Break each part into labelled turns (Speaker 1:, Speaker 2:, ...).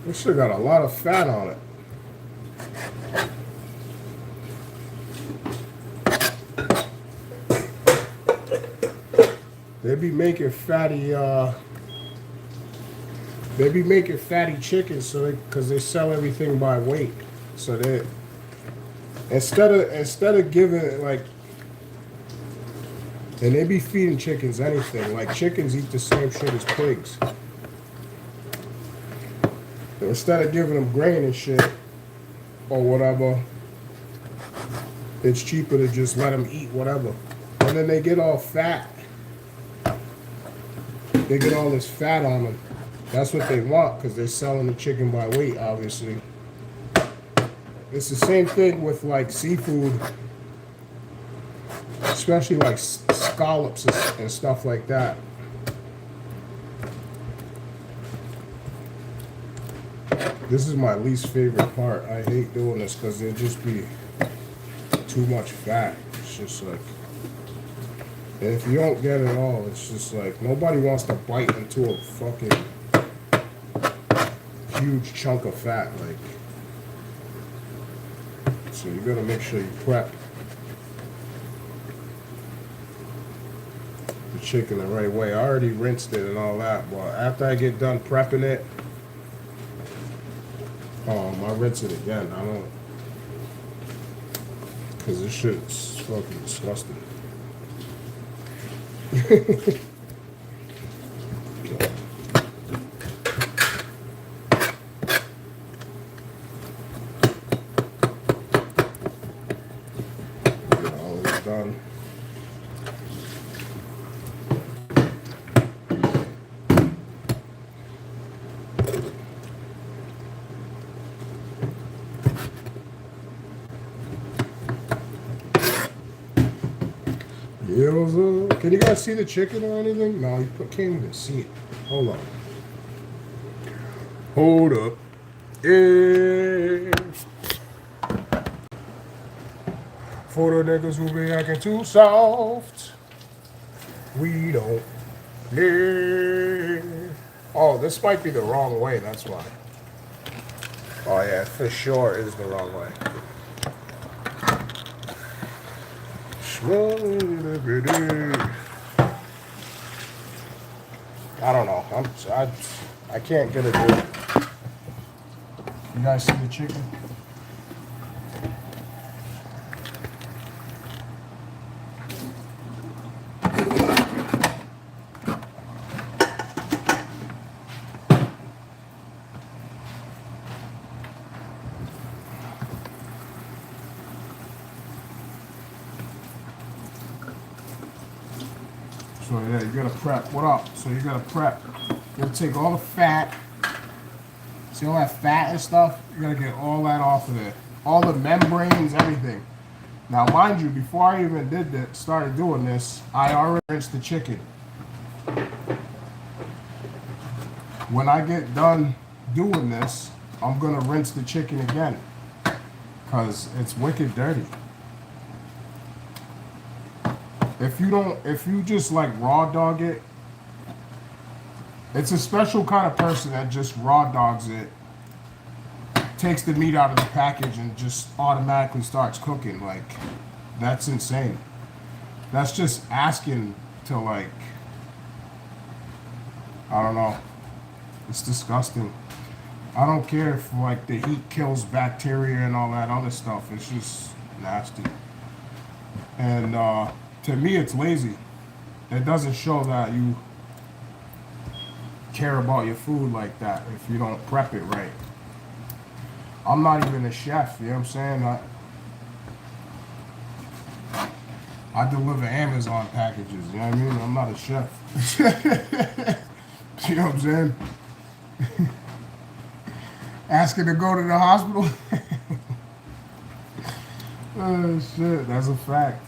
Speaker 1: This shit got a lot of fat on it. They be making fatty chickens so because they sell everything by weight. So they instead of giving it like, and they be feeding chickens anything. Like chickens eat the same shit as pigs. And instead of giving them grain and shit or whatever, it's cheaper to just let them eat whatever. And then they get all fat. They get all this fat on them. That's what they want because they're selling the chicken by weight, obviously. It's the same thing with like seafood, especially like scallops and stuff like that. This is my least favorite part. I hate doing this because it'll just be too much fat. It's just like, if you don't get it all, it's just like nobody wants to bite into a fucking huge chunk of fat. Like, so you gotta make sure you prep the chicken the right way. I already rinsed it and all that, but after I get done prepping it, I rinse it again. I don't, because this shit's fucking disgusting. Get all this done. Can you guys see the chicken or anything? No, you can't even see it. Hold on. Hold up. Yeah. For the niggas who be acting too soft, we don't live. Oh, this might be the wrong way, that's why. Oh yeah, for sure it is the wrong way. I don't know. I can't get it good. You guys see the chicken? So yeah, you gotta prep. What up? So you gotta prep. You gotta take all the fat. See all that fat and stuff? You gotta get all that off of there. All the membranes, everything. Now mind you, before I even did that, started doing this, I already rinsed the chicken. When I get done doing this, I'm gonna rinse the chicken again. Cause it's wicked dirty. If you just like raw dog it, it's a special kind of person that just raw dogs it, takes the meat out of the package and just automatically starts cooking. Like, that's insane. That's just asking to like, I don't know. It's disgusting. I don't care if like the heat kills bacteria and all that other stuff. It's just nasty. And to me, it's lazy. It doesn't show that you care about your food like that if you don't prep it right. I'm not even a chef, you know what I'm saying? I deliver Amazon packages, you know what I mean? I'm not a chef. You know what I'm saying? Asking to go to the hospital? Oh shit, that's a fact.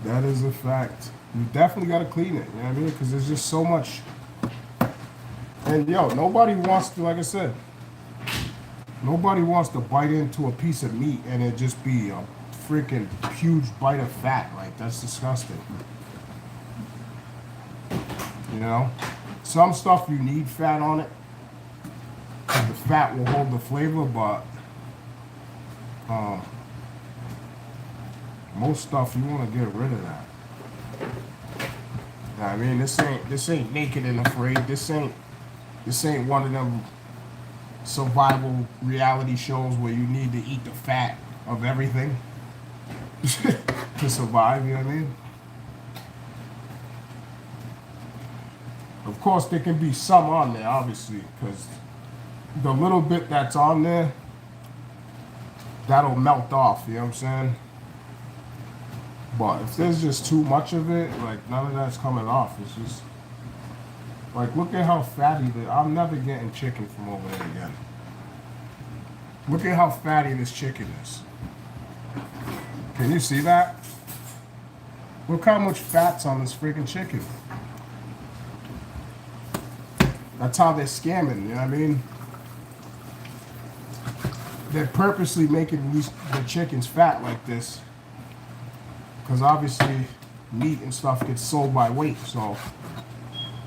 Speaker 1: That is a fact. You definitely gotta clean it, you know what I mean? Because there's just so much. And yo, nobody wants to, like I said, nobody wants to bite into a piece of meat and it just be a freaking huge bite of fat. Like, that's disgusting. You know? Some stuff you need fat on it. fat will hold the flavor, but most stuff you want to get rid of that. I mean, this ain't Naked and Afraid. This ain't one of them survival reality shows where you need to eat the fat of everything to survive. You know what I mean? Of course, there can be some on there, obviously, because the little bit that's on there, that'll melt off. You know what I'm saying? But if there's just too much of it, like none of that's coming off. It's just like, look at how fatty I'm never getting chicken from over there again. Look at how fatty this chicken is. Can you see that? Look how much fat's on this freaking chicken. That's how they're scamming, you know what I mean? They're purposely making the chickens fat like this, because obviously meat and stuff gets sold by weight, so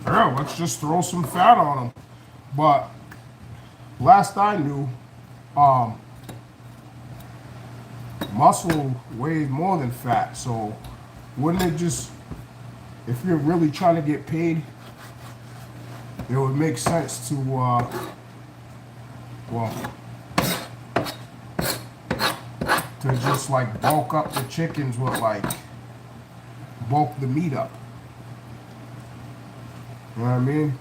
Speaker 1: yeah, let's just throw some fat on them. But last I knew, muscle weighs more than fat, so wouldn't it just, if you're really trying to get paid, it would make sense to to just like bulk up the chickens with like bulk the meat up. You know what I mean?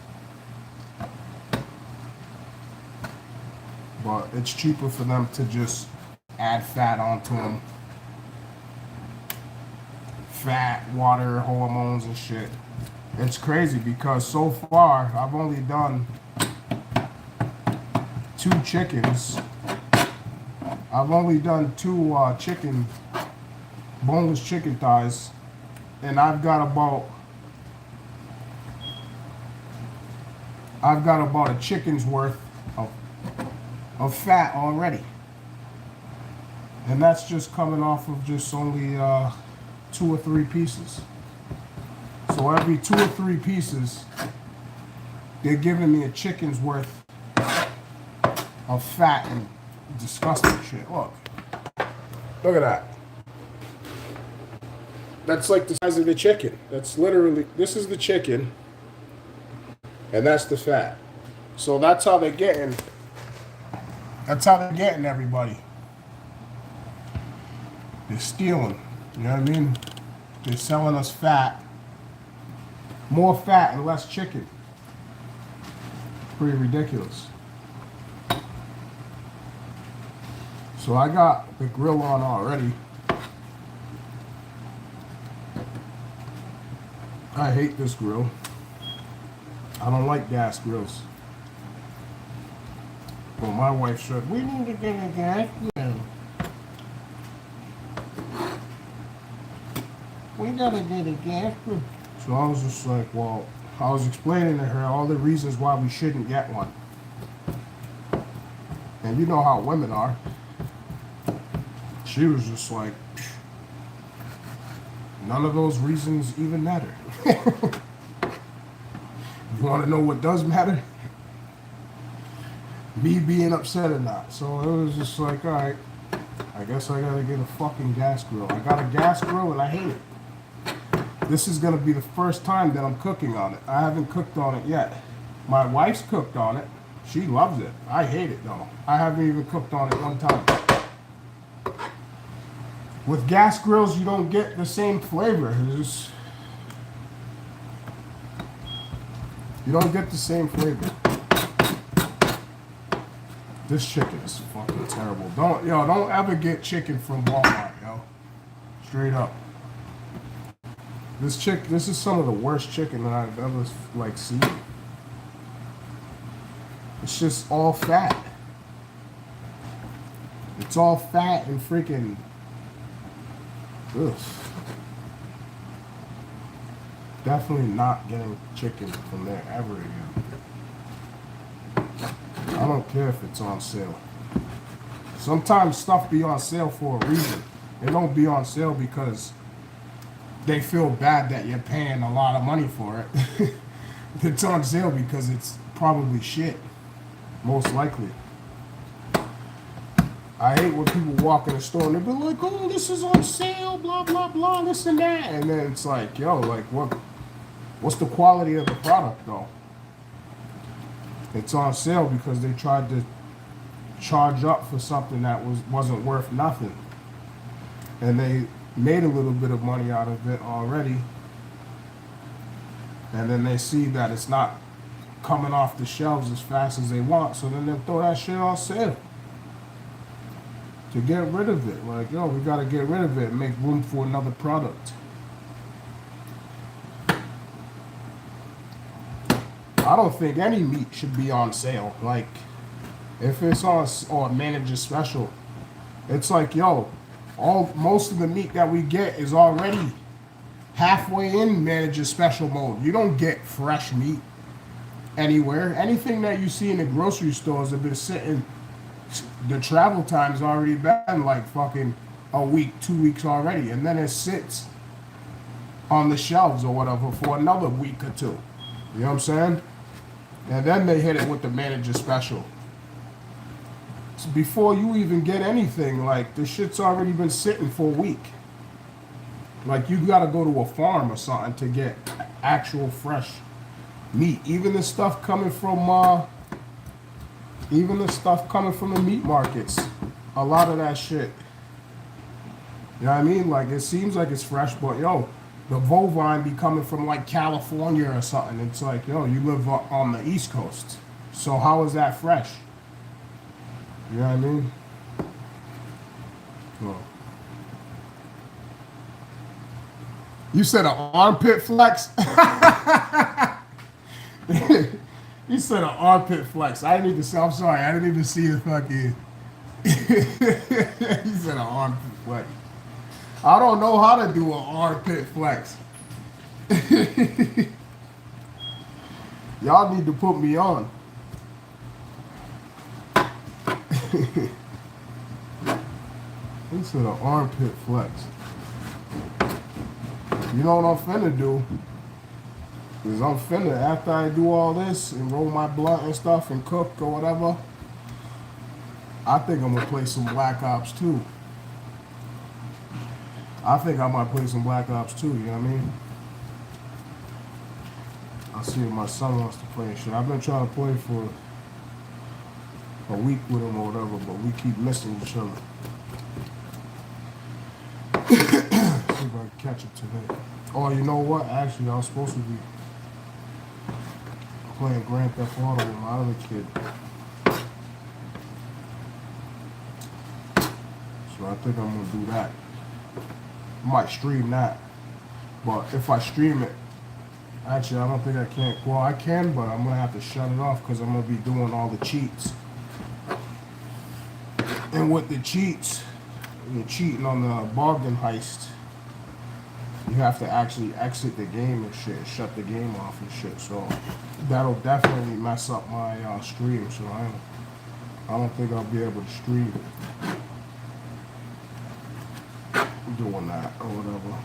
Speaker 1: But it's cheaper for them to just add fat onto them. Fat, water, hormones and shit. It's crazy because so far I've only done 2 chickens. I've only done 2 boneless chicken thighs, and I've got about a chicken's worth of fat already, and that's just coming off of just only 2 or 3 pieces. So every 2 or 3 pieces, they're giving me a chicken's worth of fat and disgusting shit. Look at that. That's like the size of the chicken. That's literally, this is the chicken, and that's the fat. So that's how they're getting. That's how they're getting everybody. They're stealing. You know what I mean? They're selling us fat. More fat and less chicken. Pretty ridiculous. So I got the grill on already. I hate this grill. I don't like gas grills. Well, my wife said, we need to get a gas grill. We gotta get a gas grill. So I was just like, well, I was explaining to her all the reasons why we shouldn't get one. And you know how women are. She was just like, none of those reasons even matter. You want to know what does matter? Me being upset or not. So it was just like, all right, I guess I gotta get a fucking gas grill. I got a gas grill and I hate it. This is gonna be the first time that I'm cooking on it. I haven't cooked on it yet. My wife's cooked on it. She loves it. I hate it though. I haven't even cooked on it one time. With gas grills, you don't get the same flavor. You don't get the same flavor. This chicken is fucking terrible. Don't ever get chicken from Walmart, yo. Straight up. This is some of the worst chicken that I've ever seen. It's just all fat. It's all fat and freaking. Ugh. Definitely not getting chicken from there ever again. I don't care if it's on sale. Sometimes stuff be on sale for a reason. It don't be on sale because they feel bad that you're paying a lot of money for it. It's on sale because it's probably shit. Most likely. I hate when people walk in the store and they be like, "Oh, this is on sale, blah blah blah, this and that," and then it's like, yo, like what's the quality of the product though? It's on sale because they tried to charge up for something that wasn't worth nothing, and they made a little bit of money out of it already, and then they see that it's not coming off the shelves as fast as they want, so then they'll throw that shit on sale to get rid of it. Like, yo, we gotta get rid of it and make room for another product. I don't think any meat should be on sale. Like, if it's on or manager special, it's like, yo, most of the meat that we get is already halfway in manager special mode. You don't get fresh meat anywhere. Anything that you see in the grocery stores have been sitting. The travel time's already been like fucking a week, 2 weeks already, and then it sits on the shelves or whatever for another week or two. You know what I'm saying? And then they hit it with the manager special. So before you even get anything, like, the shit's already been sitting for a week. Like, you gotta go to a farm or something to get actual fresh meat. Even the stuff coming from the meat markets, a lot of that shit, you know what I mean? Like, it seems like it's fresh, but yo, the bovine be coming from like California or something. It's like, yo, you live on the East Coast, so how is that fresh? You know what I mean? Oh. You said an armpit flex? You said an armpit flex. I didn't even see. I'm sorry. I didn't even see the fucking. You said an armpit flex. I don't know how to do an armpit flex. Y'all need to put me on. He said an armpit flex. You know what I'm finna do? Because I'm finna, after I do all this and roll my blunt and stuff and cook or whatever, I think I'm gonna play some Black Ops 2. I think I might play some Black Ops 2, you know what I mean? I'll see if my son wants to play and shit. I've been trying to play for a week with him or whatever, but we keep missing each other. See if I can catch it today. Oh, you know what? Actually, I was supposed to be playing Grand Theft Auto with my other kid. So I think I'm gonna do that. I might stream that. But if I stream it, actually I don't think I can. Well, I can, but I'm gonna have to shut it off because I'm gonna be doing all the cheats. And with the cheats, you're cheating on the bargain heist. You have to actually exit the game and shit, shut the game off and shit. So that'll definitely mess up my stream. So I don't think I'll be able to stream doing that or whatever.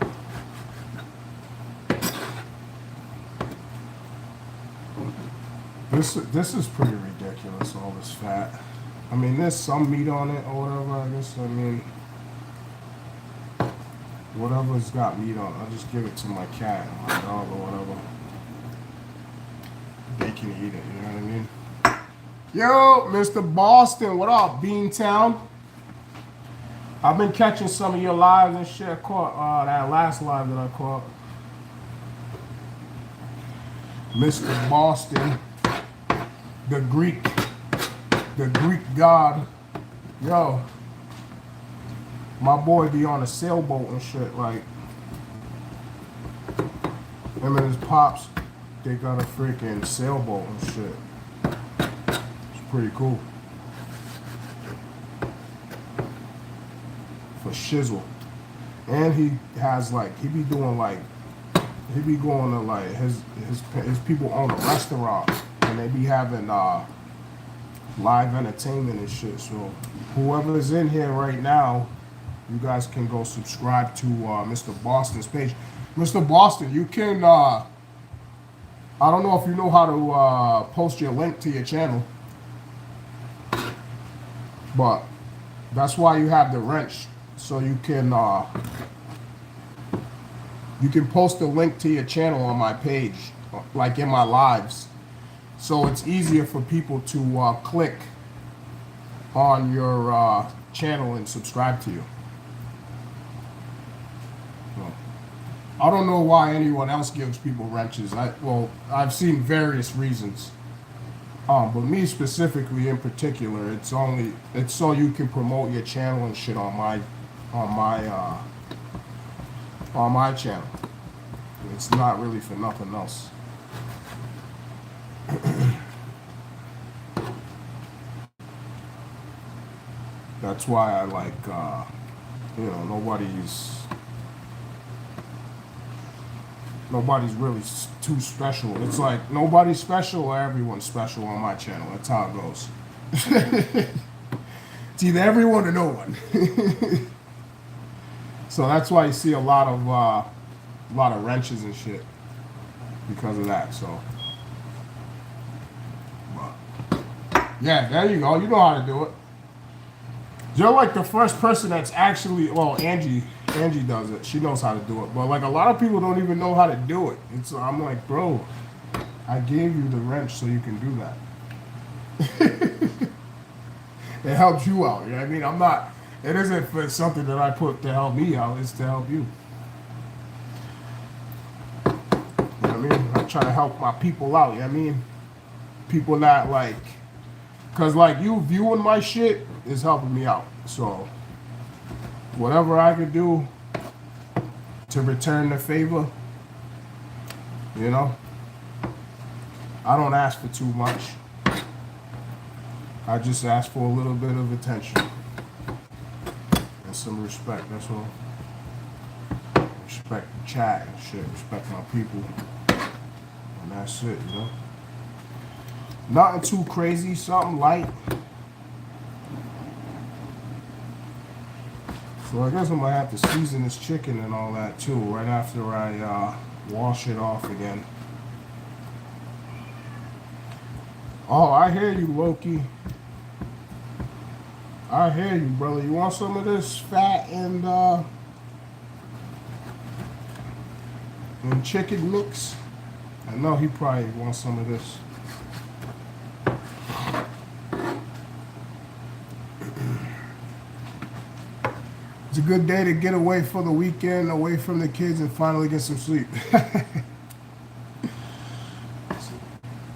Speaker 1: This is pretty ridiculous. All this fat. I mean, there's some meat on it or whatever. I guess. I mean. Whatever's got meat on it, I'll just give it to my cat or my dog or whatever. They can eat it, you know what I mean? Yo, Mr. Boston, what up, Beantown? I've been catching some of your lives and shit. I caught that last live that I caught. Mr. Boston, the Greek god. Yo. My boy be on a sailboat and shit, like, him and his pops, they got a freaking sailboat and shit. It's pretty cool. For shizzle. And he has, like, he be doing, like, he be going to, like, his people own a restaurant, and they be having, live entertainment and shit, so whoever's in here right now, you guys can go subscribe to Mr. Boston's page. Mr. Boston, you can, I don't know if you know how to post your link to your channel, but That's why you have the wrench, so you can post a link to your channel on my page, like in my lives, so it's easier for people to click on your channel and subscribe to you. So, I don't know why anyone else gives people wrenches. I've seen various reasons. But me specifically, in particular, it's so you can promote your channel and shit on my channel. It's not really for nothing else. That's why I like, nobody's really too special. It's like nobody's special or everyone's special on my channel. That's how it goes. It's either everyone or no one. So that's why you see a lot of wrenches and shit because of that. So, but, yeah, there you go. You know how to do it. You're like the first person that's actually, well, Angie does it. She knows how to do it. But like a lot of people don't even know how to do it. I'm like, bro, I gave you the wrench so you can do that. It helps you out. You know what I mean? It isn't for something that I put to help me out. It's to help you. You know what I mean? I try to help my people out. You know what I mean? People that like, cause like you viewing my shit is helping me out. So whatever I could do to return the favor, you know, I don't ask for too much. I just ask for a little bit of attention and some respect. That's all. Respect the chat and shit. Respect my people. And that's it, you know. Nothing too crazy. Something light. So I guess I'm gonna have to season this chicken and all that too, right after I wash it off again. Oh, I hear you, Loki. I hear you, brother. You want some of this fat and chicken mix? I know he probably wants some of this. It's a good day to get away for the weekend, away from the kids, and finally get some sleep.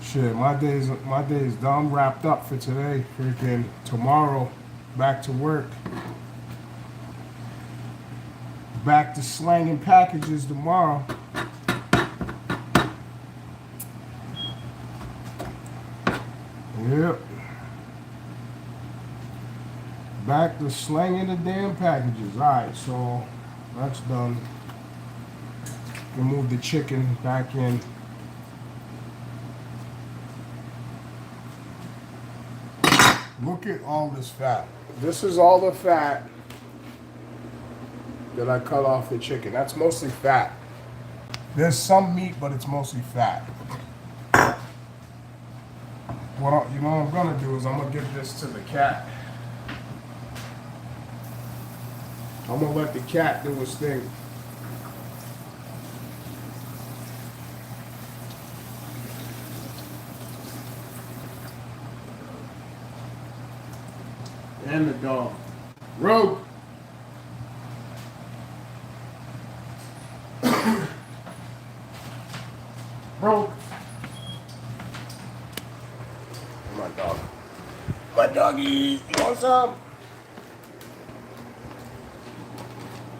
Speaker 1: Shit, my day is done, wrapped up for today. Freaking tomorrow, back to work. Back to slanging packages tomorrow. Yep. Back to slanging the damn packages. Alright, so that's done. We'll move the chicken back in. Look at all this fat. This is all the fat that I cut off the chicken. That's mostly fat. There's some meat, but it's mostly fat. You know what I'm gonna do is I'm gonna give this to the cat. I'm gonna let the cat do his thing. And the dog. Rogue. Rogue. My dog. My doggy. You want some?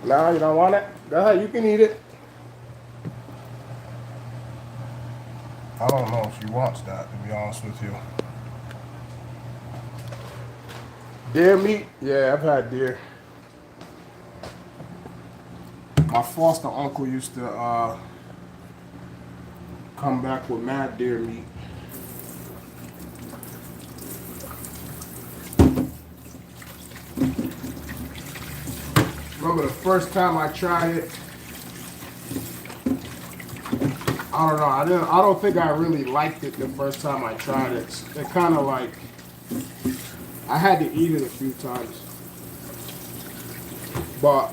Speaker 1: No, you don't want it? Go ahead, you can eat it. I don't know if she wants that, to be honest with you. Deer meat? Yeah, I've had deer. My foster uncle used to come back with mad deer meat. Remember the first time I tried it? I don't know. I don't think I really liked it the first time I tried it. It kind of like, I had to eat it a few times. But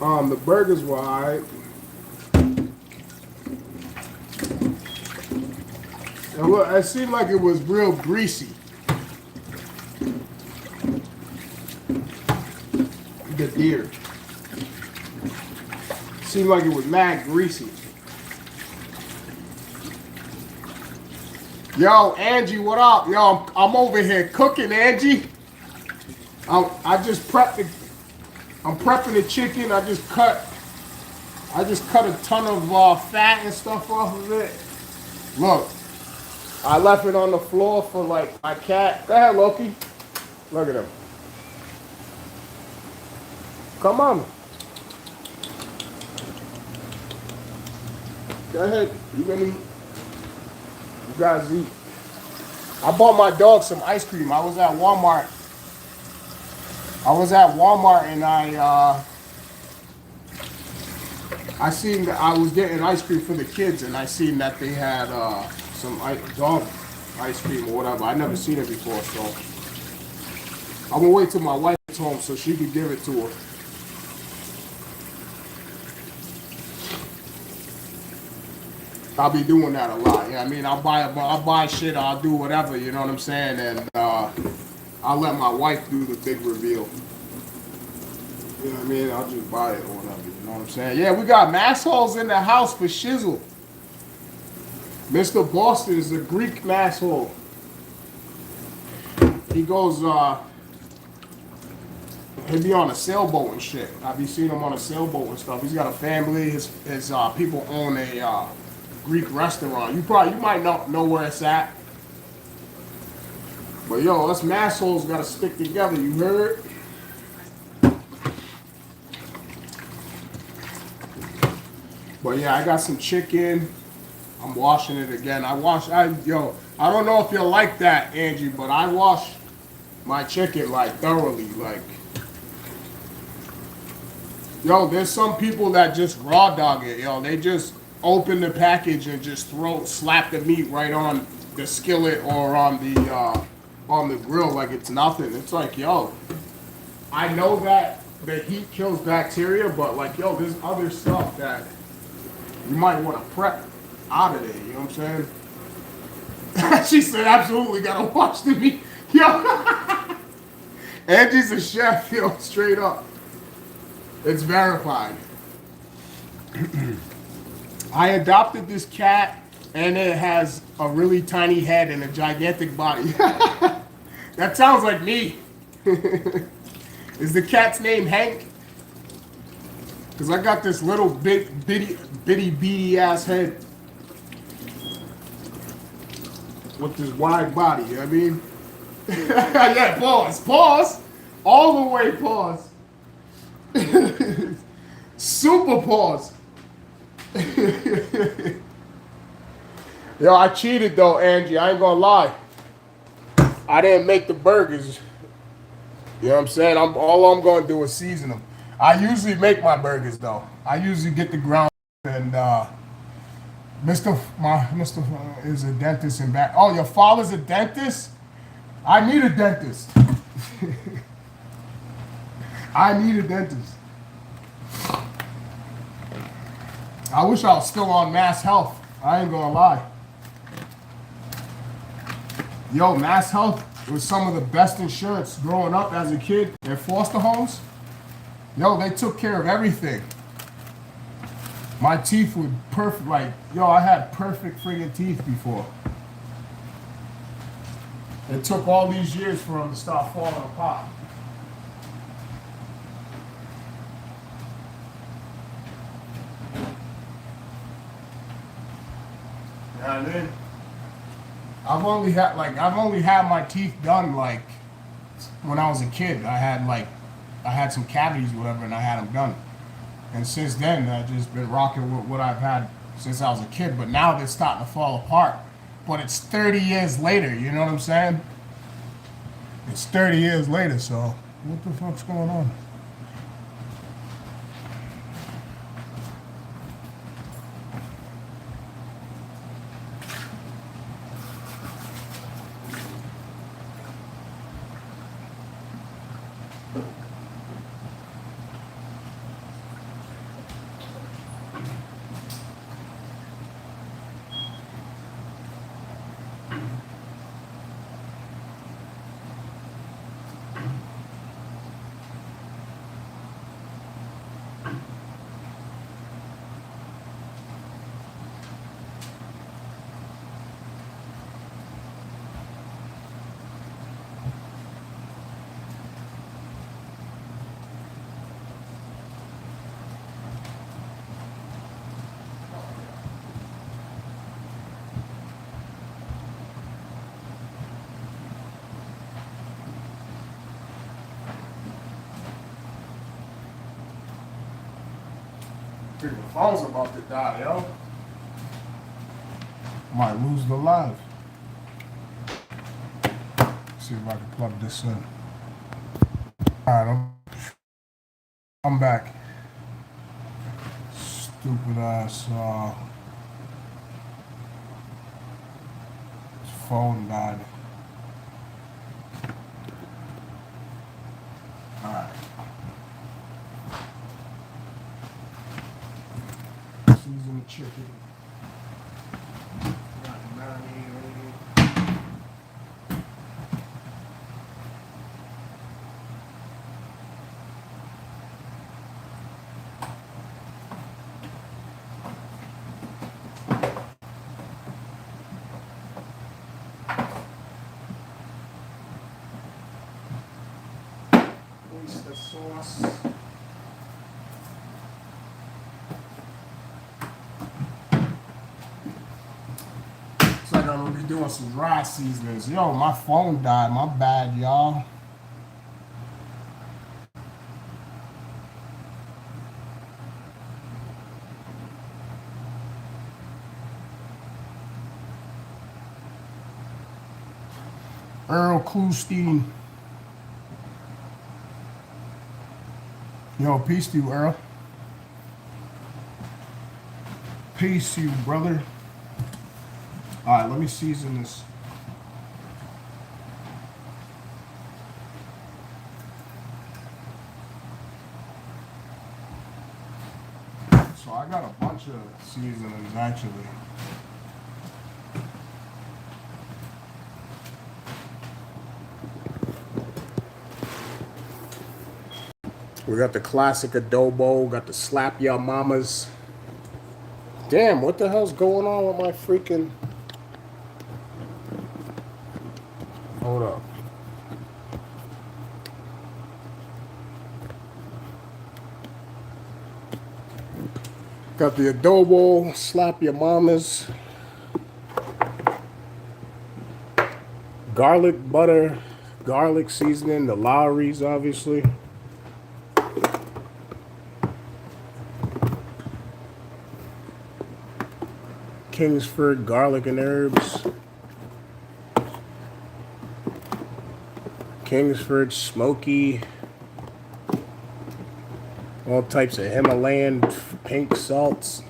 Speaker 1: the burgers were alright. It seemed like it was real greasy. The deer. Seemed like it was mad greasy. Yo, Angie, what up? Yo, I'm over here cooking, Angie. I just prepped the. I'm prepping the chicken. I just cut a ton of fat and stuff off of it. Look, I left it on the floor for like my cat. Go ahead, Loki. Look at him. Come on. Go ahead. You guys eat. I bought my dog some ice cream. I was at Walmart and I seen that I was getting ice cream for the kids, and I seen that they had some dog ice cream or whatever. I never seen it before, so I'm gonna wait till my wife gets home so she can give it to her. I'll be doing that a lot. Yeah, I mean, I'll buy shit, I'll do whatever, you know what I'm saying, and I'll let my wife do the big reveal. You know what I mean? I'll just buy it or whatever, you know what I'm saying? Yeah, we got mass holes in the house for shizzle. Mr. Boston is a Greek mass hole. He goes, he'll be on a sailboat and shit. I be seeing him on a sailboat and stuff. He's got a family. His people own a Greek restaurant. You might not know where it's at. But yo, us mass holes gotta stick together, you heard? But yeah, I got some chicken. I'm washing it again. I don't know if you'll like that, Angie, but I wash my chicken like thoroughly. Like, yo, there's some people that just raw dog it, yo. They just open the package and just slap the meat right on the skillet or on the grill like it's nothing. It's like, yo, I know that the heat kills bacteria, but like, yo, there's other stuff that you might want to prep out of there, you know what I'm saying? She said, absolutely gotta wash the meat. Yo, Angie's a chef, yo, straight up. It's verified. I adopted this cat, and it has a really tiny head and a gigantic body. That sounds like me. Is the cat's name Hank? Because I got this little bitty beady ass head with this wide body, you know what I mean? Yeah, pause. All the way pause. Super pause. Yo, I cheated though, Angie. I ain't gonna lie. I didn't make the burgers. You know what I'm saying? All I'm gonna do is season them. I usually make my burgers though. I usually get the ground and Mr. is a dentist in back. Oh, your father's a dentist? I need a dentist. I need a dentist. I wish I was still on Mass Health. I ain't gonna lie. Yo, Mass Health was some of the best insurance growing up as a kid in foster homes. Yo, they took care of everything. My teeth were perfect. Like, yo, I had perfect friggin' teeth before. It took all these years for them to start falling apart. You know what I mean? I've only had my teeth done like when I was a kid. I had some cavities or whatever, and I had them done. And since then, I've just been rocking with what I've had since I was a kid. But now they're starting to fall apart. But it's 30 years later, you know what I'm saying? It's 30 years later, so what the fuck's going on? I think the phone's about to die, yo. Might lose the live. See if I can plug this in. Alright, I'm back. Stupid ass phone died. Alright. Season the chicken. Got marinade ready. Oyster sauce. Looks like I'm gonna be doing some dry seasonings. Yo, my phone died. My bad, y'all. Earl Klustein. Yo, peace to you, Earl. Peace to you, brother. Alright, let me season this. So I got a bunch of seasonings actually. We got the classic adobo, got the slap ya mamas. Damn, what the hell's going on with my freaking... Hold up. Got the adobo, slap your mamas. Garlic butter, garlic seasoning, the Lowry's obviously. Kingsford garlic and herbs. Kingsford smoky. All types of Himalayan pink salts.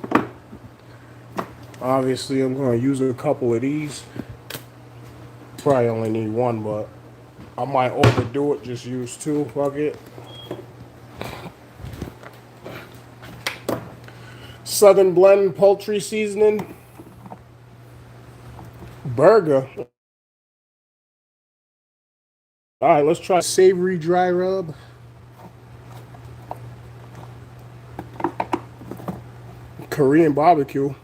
Speaker 1: Obviously, I'm going to use a couple of these. Probably only need one, but I might overdo it. Just use two. Fuck it. Southern Blend poultry seasoning. Burger. All right, let's try savory dry rub. Korean barbecue.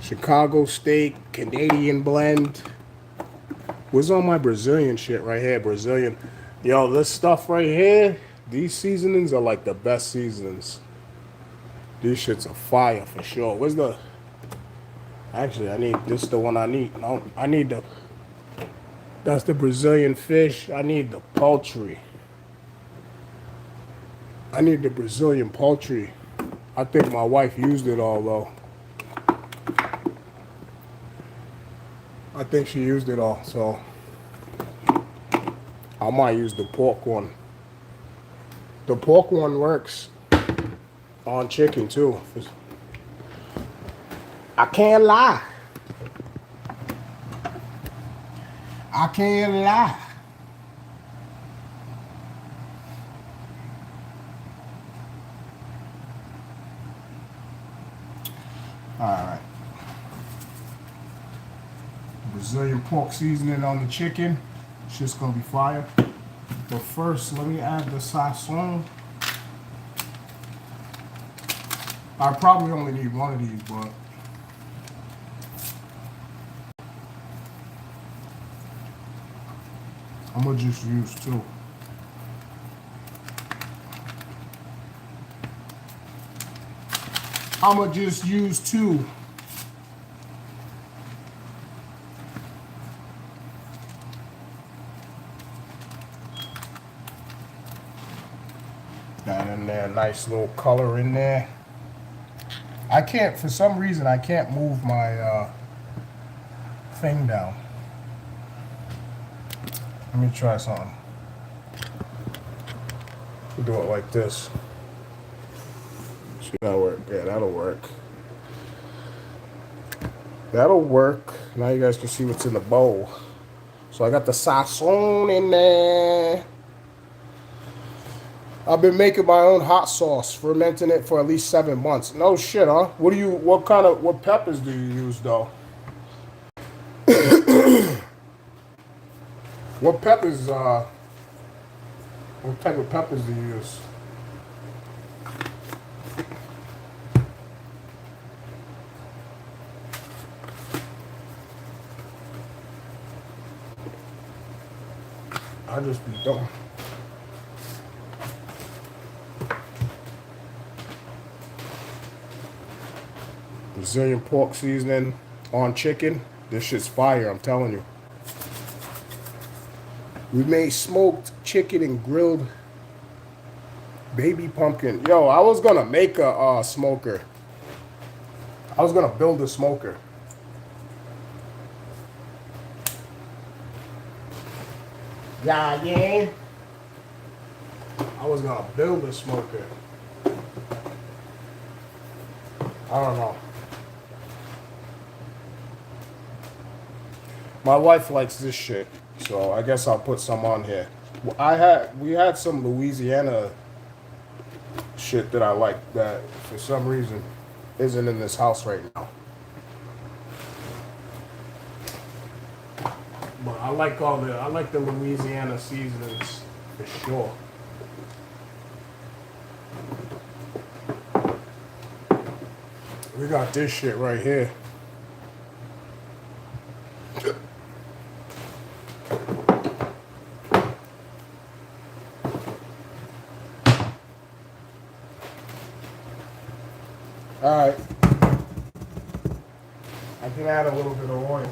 Speaker 1: Chicago steak, Canadian blend. Where's all my Brazilian shit right here? Brazilian. Yo, this stuff right here, these seasonings are like the best seasonings. These shits are fire for sure. Where's the... Actually, I need... This is the one I need. No, I need the... That's the Brazilian fish. I need the poultry. I need the Brazilian poultry. I think my wife used it all, though. I think she used it all, so... I might use the pork one. The pork one works on chicken, too. I can't lie. I can't lie. Alright. Brazilian pork seasoning on the chicken. It's just gonna be fire. But first, let me add the sazon. I probably only need one of these, but I'm gonna just use two. I'm gonna just use two. That in there nice little color in there. I can't, for some reason, I can't move my thing down. Let me try something. We'll do it like this. See, that'll work. Yeah, that'll work. That'll work. Now you guys can see what's in the bowl. So I got the sazon in there. I've been making my own hot sauce, fermenting it for at least 7 months. No shit, huh? What peppers do you use though? What peppers, what type of peppers do you use? I just be dumb. Brazilian pork seasoning on chicken. This shit's fire, I'm telling you. We made smoked chicken and grilled baby pumpkin. Yo, I was gonna make a smoker. I was gonna build a smoker. Yeah. I was gonna build a smoker. I don't know. My wife likes this shit, so I guess I'll put some on here. We had some Louisiana shit that I like that for some reason isn't in this house right now. But I like the Louisiana seasonings for sure. We got this shit right here. Alright. I can add a little bit of oil.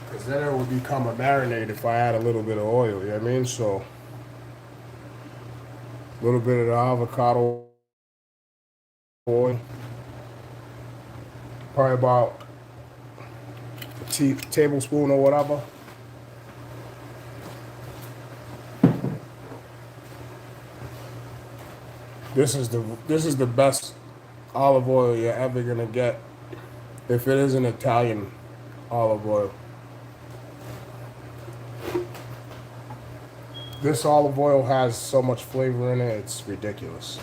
Speaker 1: Because then it would become a marinade if I add a little bit of oil, you know what I mean? So, a little bit of the avocado oil. Probably about a tablespoon or whatever. This is the best olive oil you're ever gonna get, if it is an Italian olive oil. This olive oil has so much flavor in it, it's ridiculous.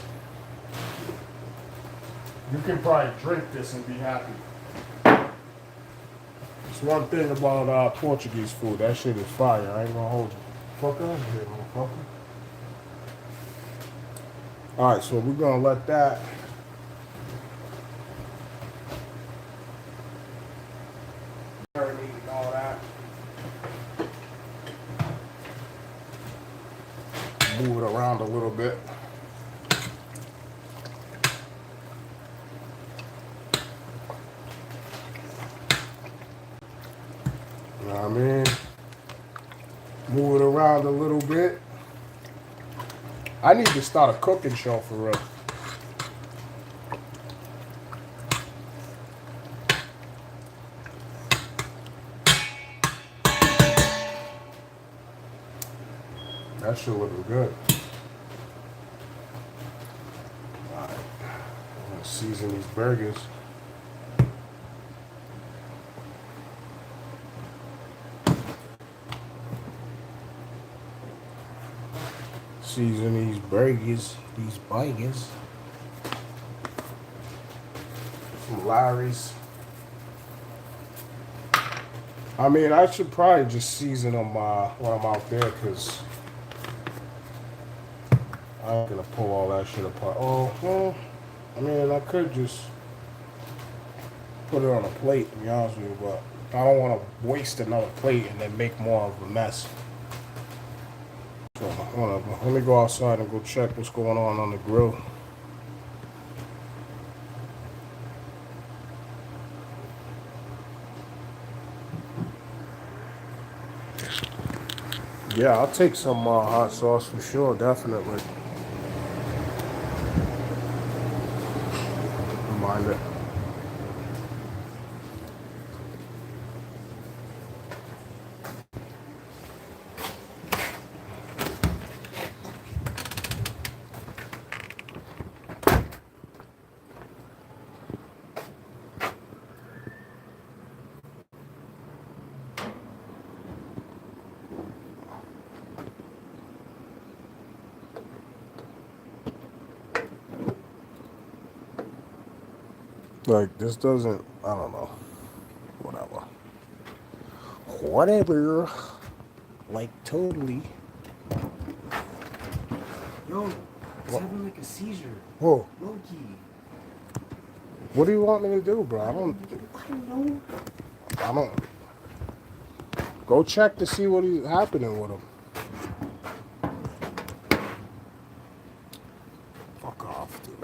Speaker 1: You can probably drink this and be happy. It's one thing about Portuguese food. That shit is fire. I ain't gonna hold you. Fuck out of here, motherfucker. Alright, so we're gonna let that marinate and all that. Move it around a little bit. You know what I mean? Move it around a little bit. I need to start a cooking show for real. That shit looking good. Alright. I'm gonna season these burgers. Season these burgers, these burgers. Some Larry's. I mean, I should probably just season them when I'm out there, because I ain't gonna pull all that shit apart. Oh, well, I mean, I could just put it on a plate, to be honest with you, but I don't want to waste another plate and then make more of a mess. So, whatever. Let me go outside and go check what's going on the grill. Yeah, I'll take some hot sauce for sure, definitely. find it. Like, this doesn't, I don't know. Whatever. Whatever. Like, totally.
Speaker 2: Yo, he's having like a seizure.
Speaker 1: Whoa.
Speaker 2: Loki.
Speaker 1: What do you want me to do, bro? I don't
Speaker 2: know.
Speaker 1: I don't. Go check to see what is happening with him. Fuck off, dude.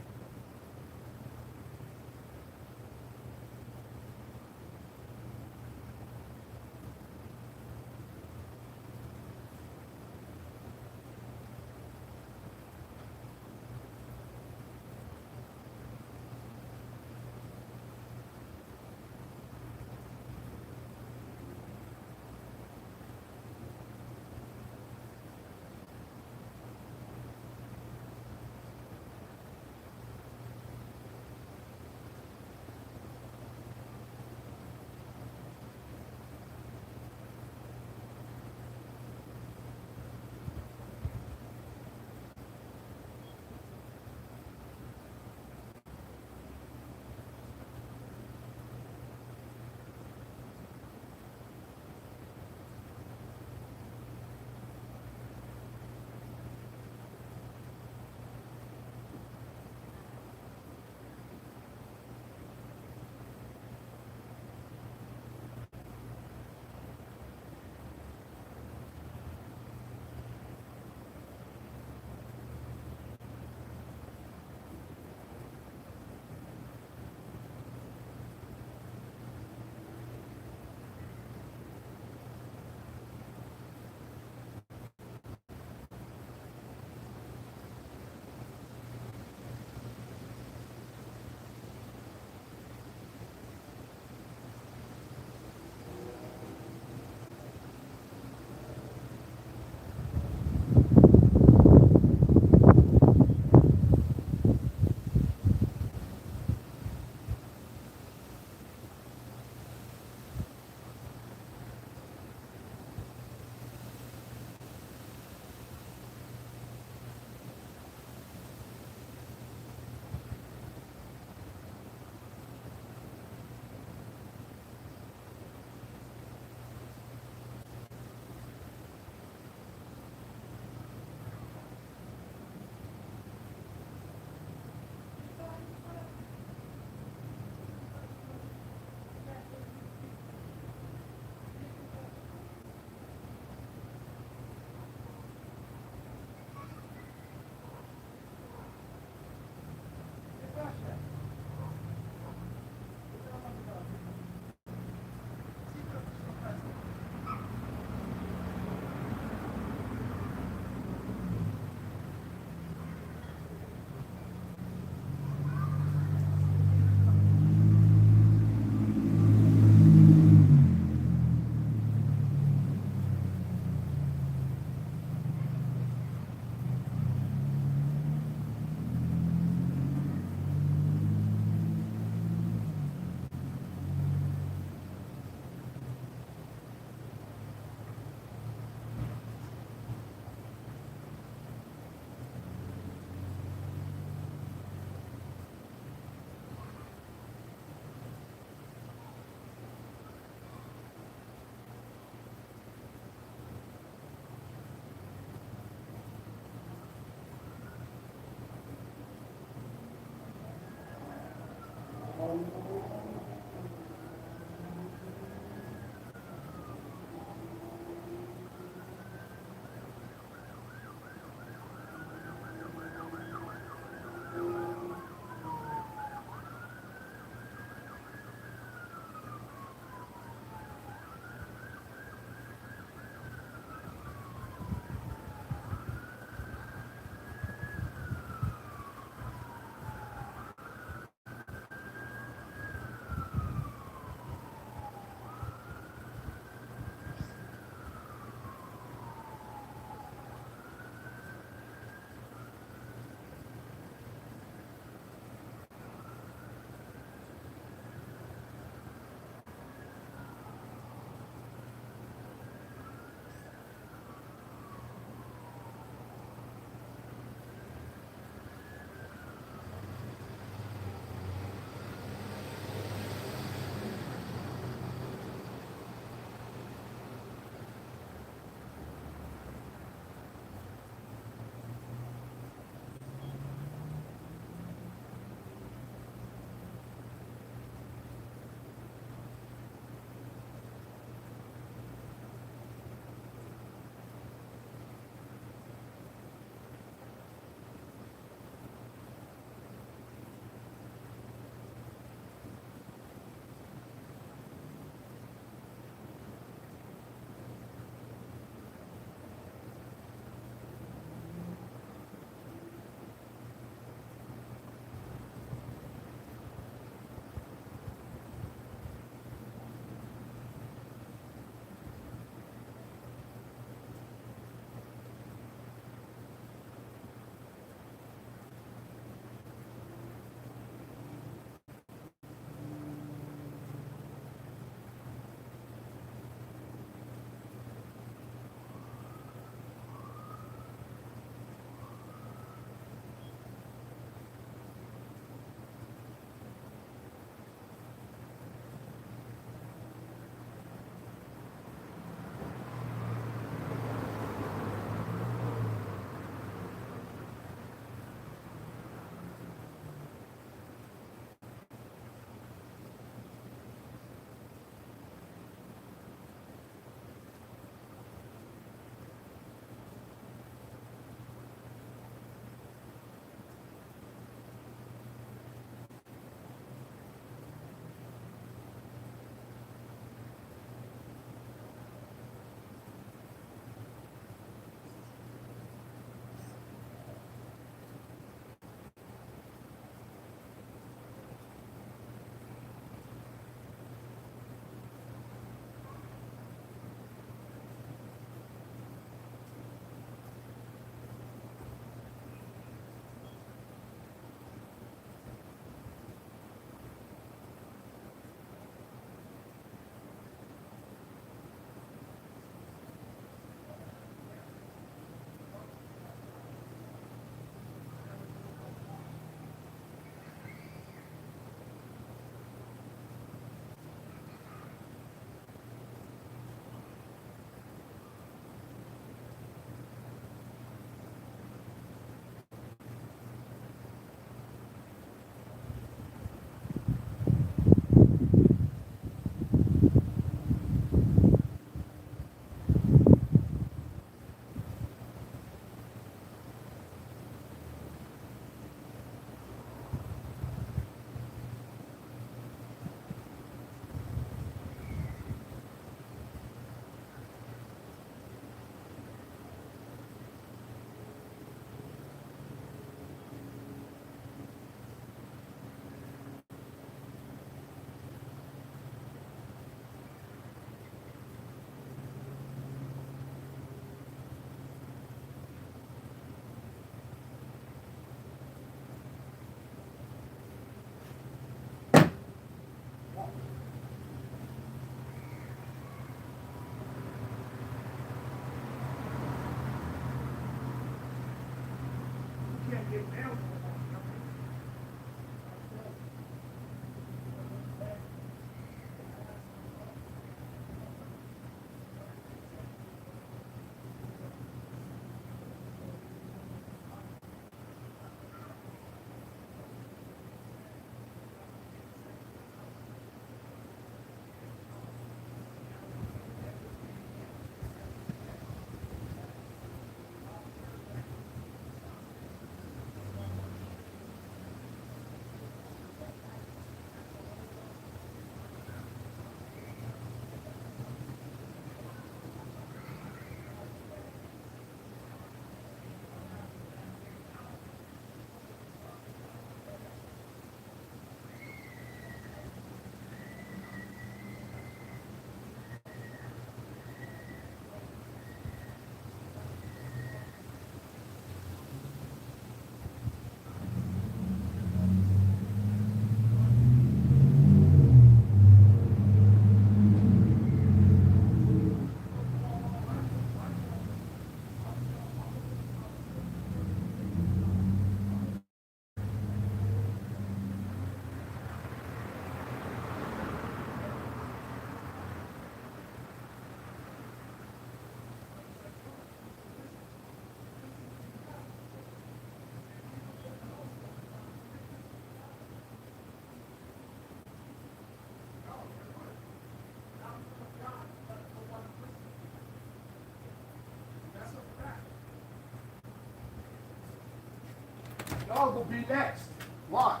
Speaker 1: dog will be next. Watch.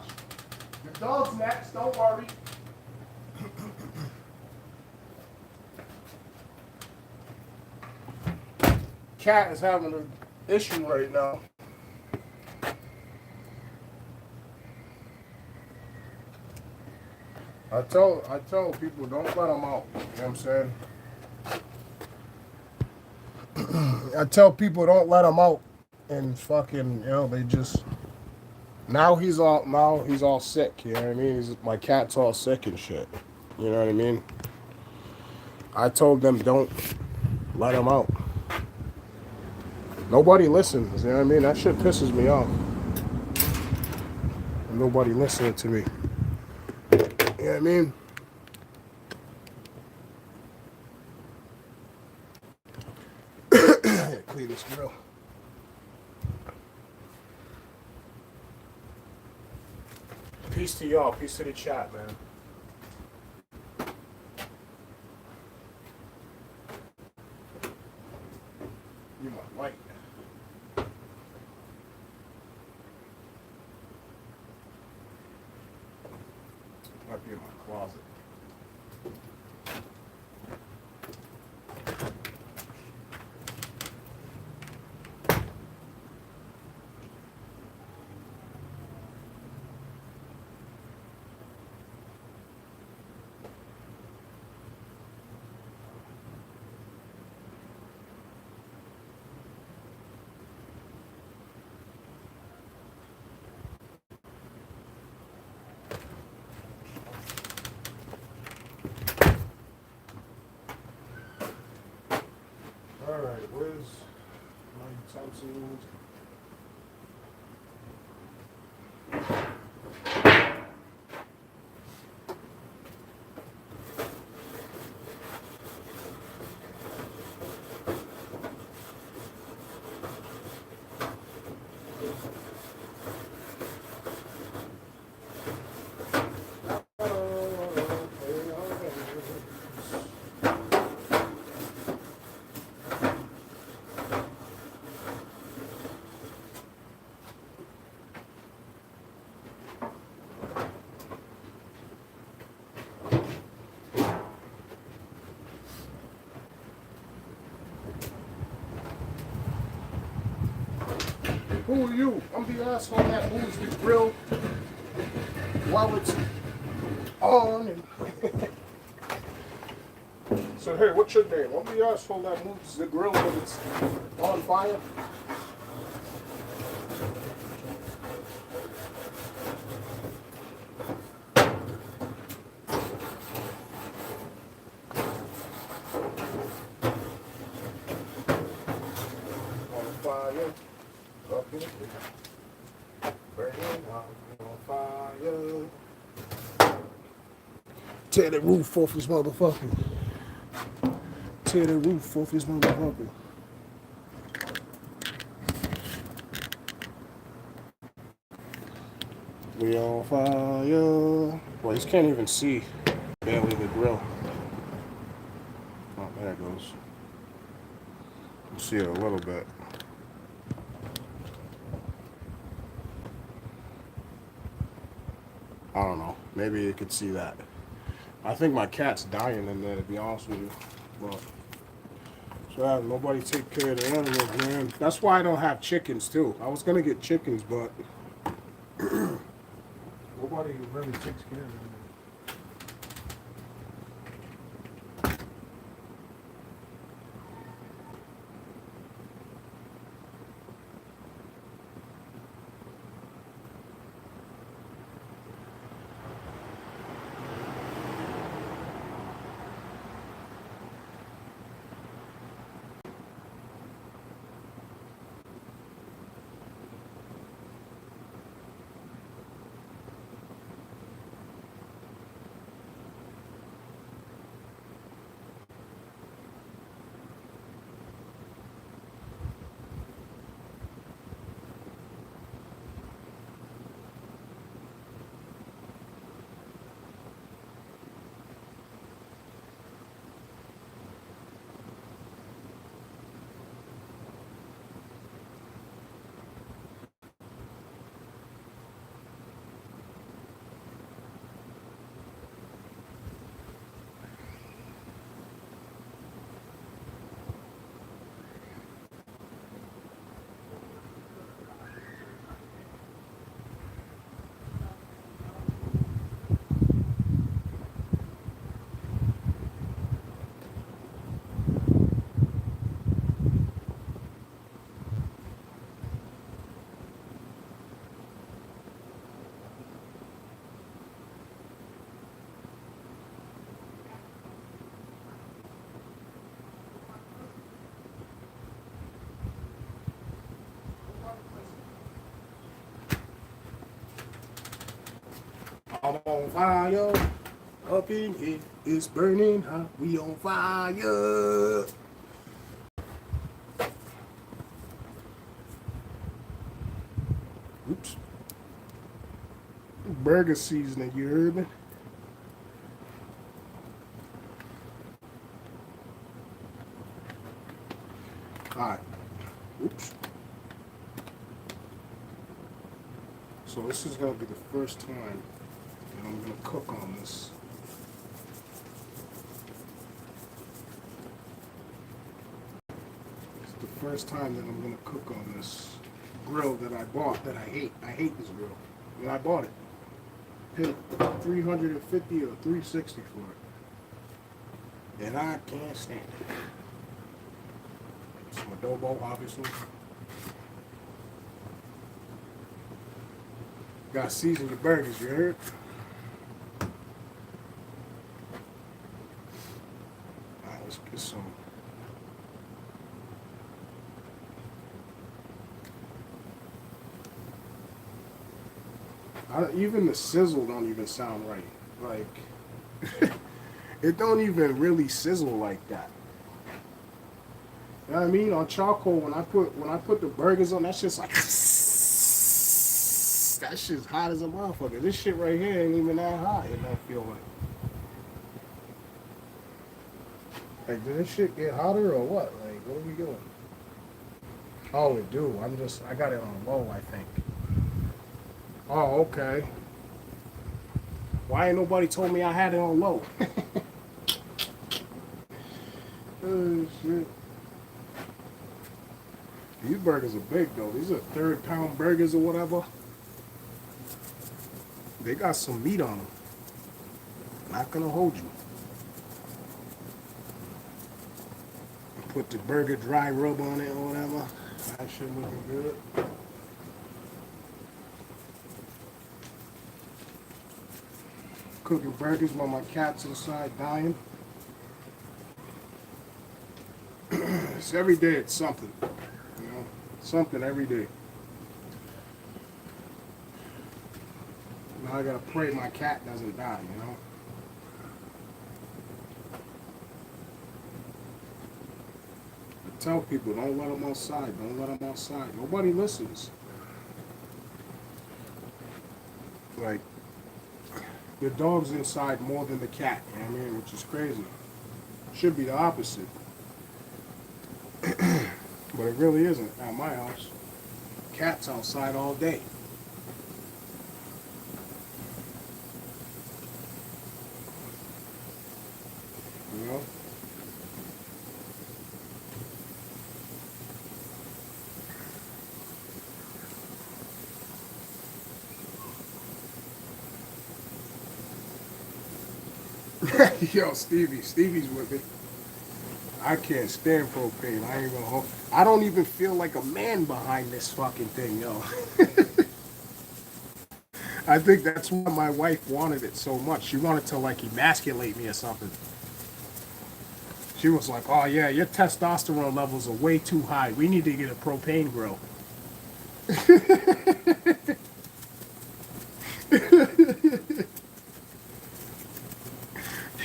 Speaker 1: The dog's next, don't worry. Cat is having an issue right now. I tell people, don't let them out. You know what I'm saying? I tell people, don't let them out. And fucking, they just... Now he's all sick, you know what I mean? My cat's all sick and shit. You know what I mean? I told them, don't let him out. Nobody listens, you know what I mean? That shit pisses me off. Nobody listening to me. You know what I mean? Clean this grill. Peace to y'all. Peace to the chat, man. You my light. Might be in my closet. Alright, where's my utensils? Who are you? I'm the asshole that moves the grill while it's on. So hey, what's your name? I'm the asshole that moves the grill when it's on fire. On fire. Okay. Burning on fire. Tear the roof off this motherfucker. Tear the roof off this motherfucker. We on fire. Boy, you can't even see barely the grill. Oh, there it goes. You see it a little bit. I don't know. Maybe you could see that. I think my cat's dying in there, to be honest with you. But so nobody take care of the animals, man. That's why I don't have chickens too. I was gonna get chickens, but nobody really takes care of them. On fire, up in here, it's burning hot. We on fire. Oops. Burger seasoning, you heard me? Alright. Oops. So this is gonna be the first time that I'm gonna cook on this. It's the first time that I'm gonna cook on this grill that I bought that I hate. I hate this grill. When I bought it, paid $350 or $360 for it, and I can't stand it. It's some adobo, obviously. Gotta season your burgers, you heard? Alright, let's get some. Even the sizzle don't even sound right. Like, it don't even really sizzle like that. You know what I mean? On charcoal, when I put the burgers on, that's just like that shit's hot as a motherfucker. This shit right here ain't even that hot. It don't feel like. Like, did this shit get hotter or what? Like, what are we doing? Oh, it do. I got it on low, I think. Oh, okay. Why ain't nobody told me I had it on low? Oh, shit. These burgers are big, though. These are 3rd-pound burgers or whatever. They got some meat on them. Not gonna hold you. Put the burger dry rub on it or whatever. That shit looking good. Cooking burgers while my cat's inside dying. It's every day it's something. You know? Something every day. Now I gotta pray my cat doesn't die, you know? I tell people, don't let them outside, don't let them outside. Nobody listens. Like, the dog's inside more than the cat, you know what I mean? Which is crazy. Should be the opposite. But it really isn't at my house. Cat's outside all day. You know? Yo, Stevie's with me. I can't stand propane. I ain't gonna hold. I don't even feel like a man behind this fucking thing, yo. I think that's why my wife wanted it so much. She wanted to like emasculate me or something. She was like, "Oh yeah, your testosterone levels are way too high. We need to get a propane grill."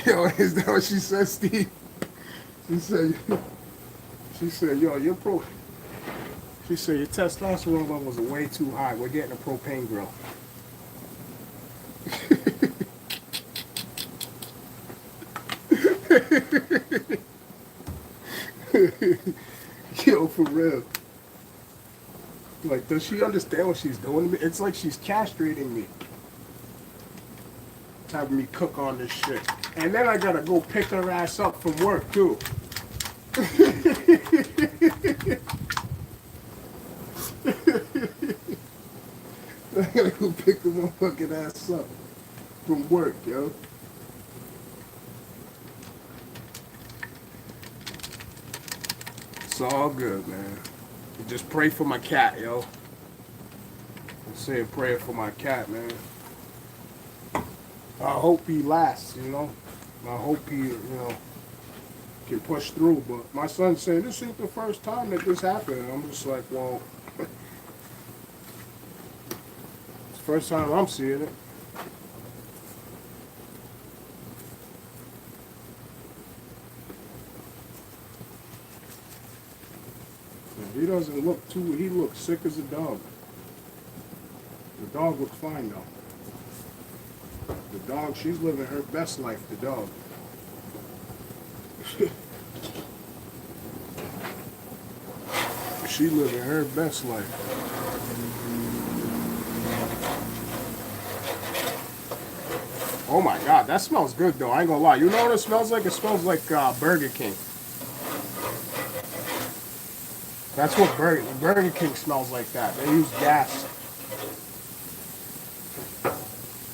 Speaker 1: Yo, is that what she said, Steve? She said, yo, she said, your testosterone levels are way too high. We're getting a propane grill. Yo, for real. Like, does she understand what she's doing to me? It's like she's castrating me. Having me cook on this shit. And then I gotta go pick her ass up from work, too. I gotta go pick the motherfucking ass up from work, yo. It's all good, man. Just pray for my cat, yo. I'm saying prayer for my cat, man. I hope he lasts, you know. I hope he, you know, can push through. But my son's saying this ain't the first time that this happened. And I'm just like, well, it's the first time I'm seeing it. He doesn't look too. He looks sick as a dog. The dog looks fine though. The dog, she's living her best life. The dog. She living her best life. Oh my God, that smells good though. I ain't gonna lie. You know what it smells like? It smells like Burger King. That's what Burger King smells like. That they use gas.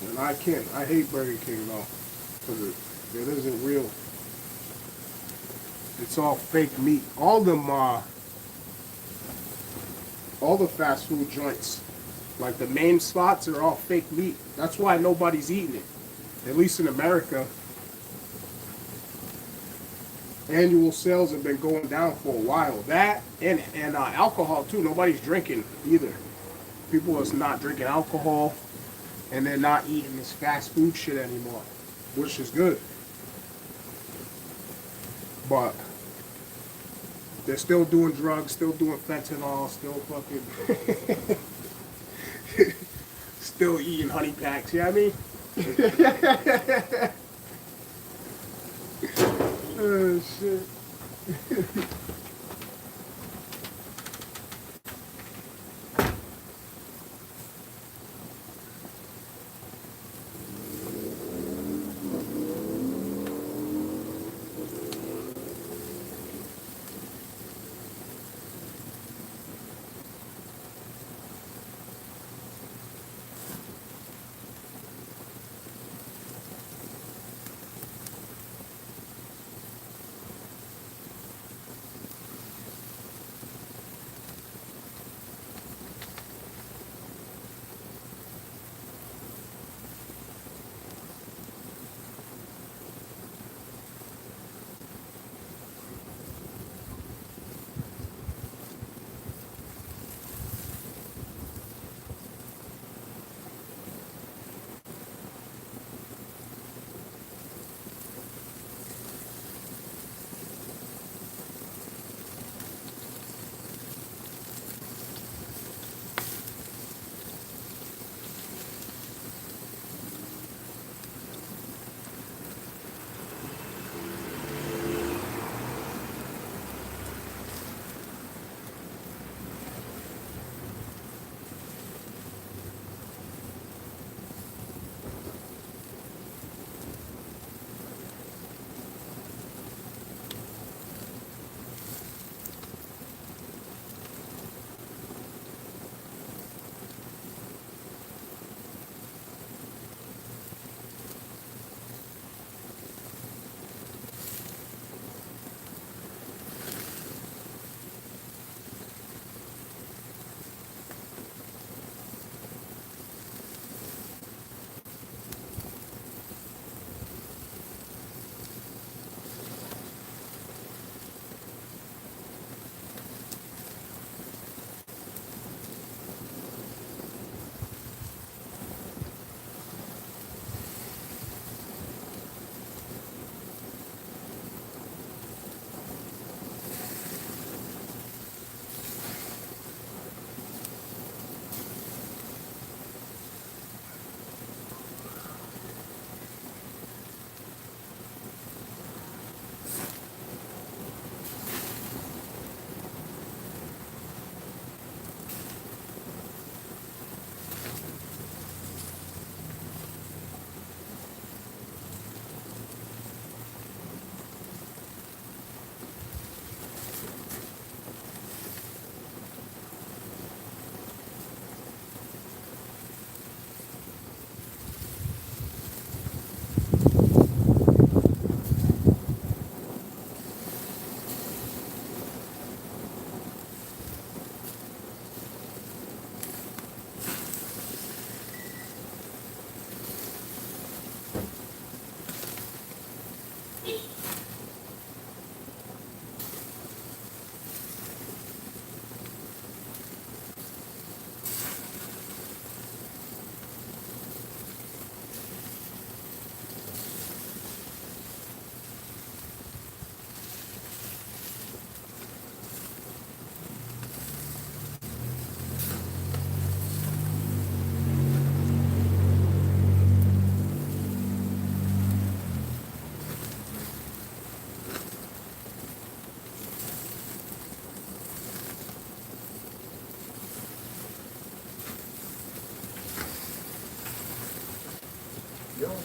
Speaker 1: And I can't. I hate Burger King though, because it isn't real. It's all fake meat. All the fast food joints, like the main spots, are all fake meat. That's why nobody's eating it. At least in America, annual sales have been going down for a while. That and alcohol too. Nobody's drinking either. People are not drinking alcohol, and they're not eating this fast food shit anymore, which is good. But they're still doing drugs, still doing fentanyl, still fucking, still eating honey packs. You know what I mean? Oh shit.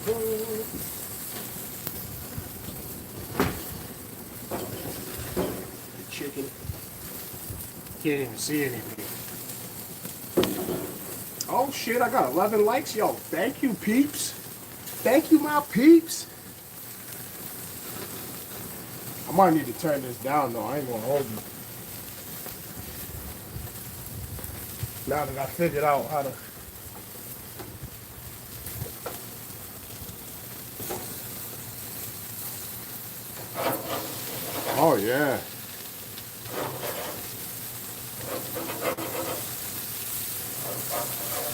Speaker 1: The chicken. Can't even see anything. Oh shit, I got 11 likes. Yo, thank you, peeps. Thank you, my peeps. I might need to turn this down though. I ain't gonna hold you. Now that I figured out how to. Oh yeah.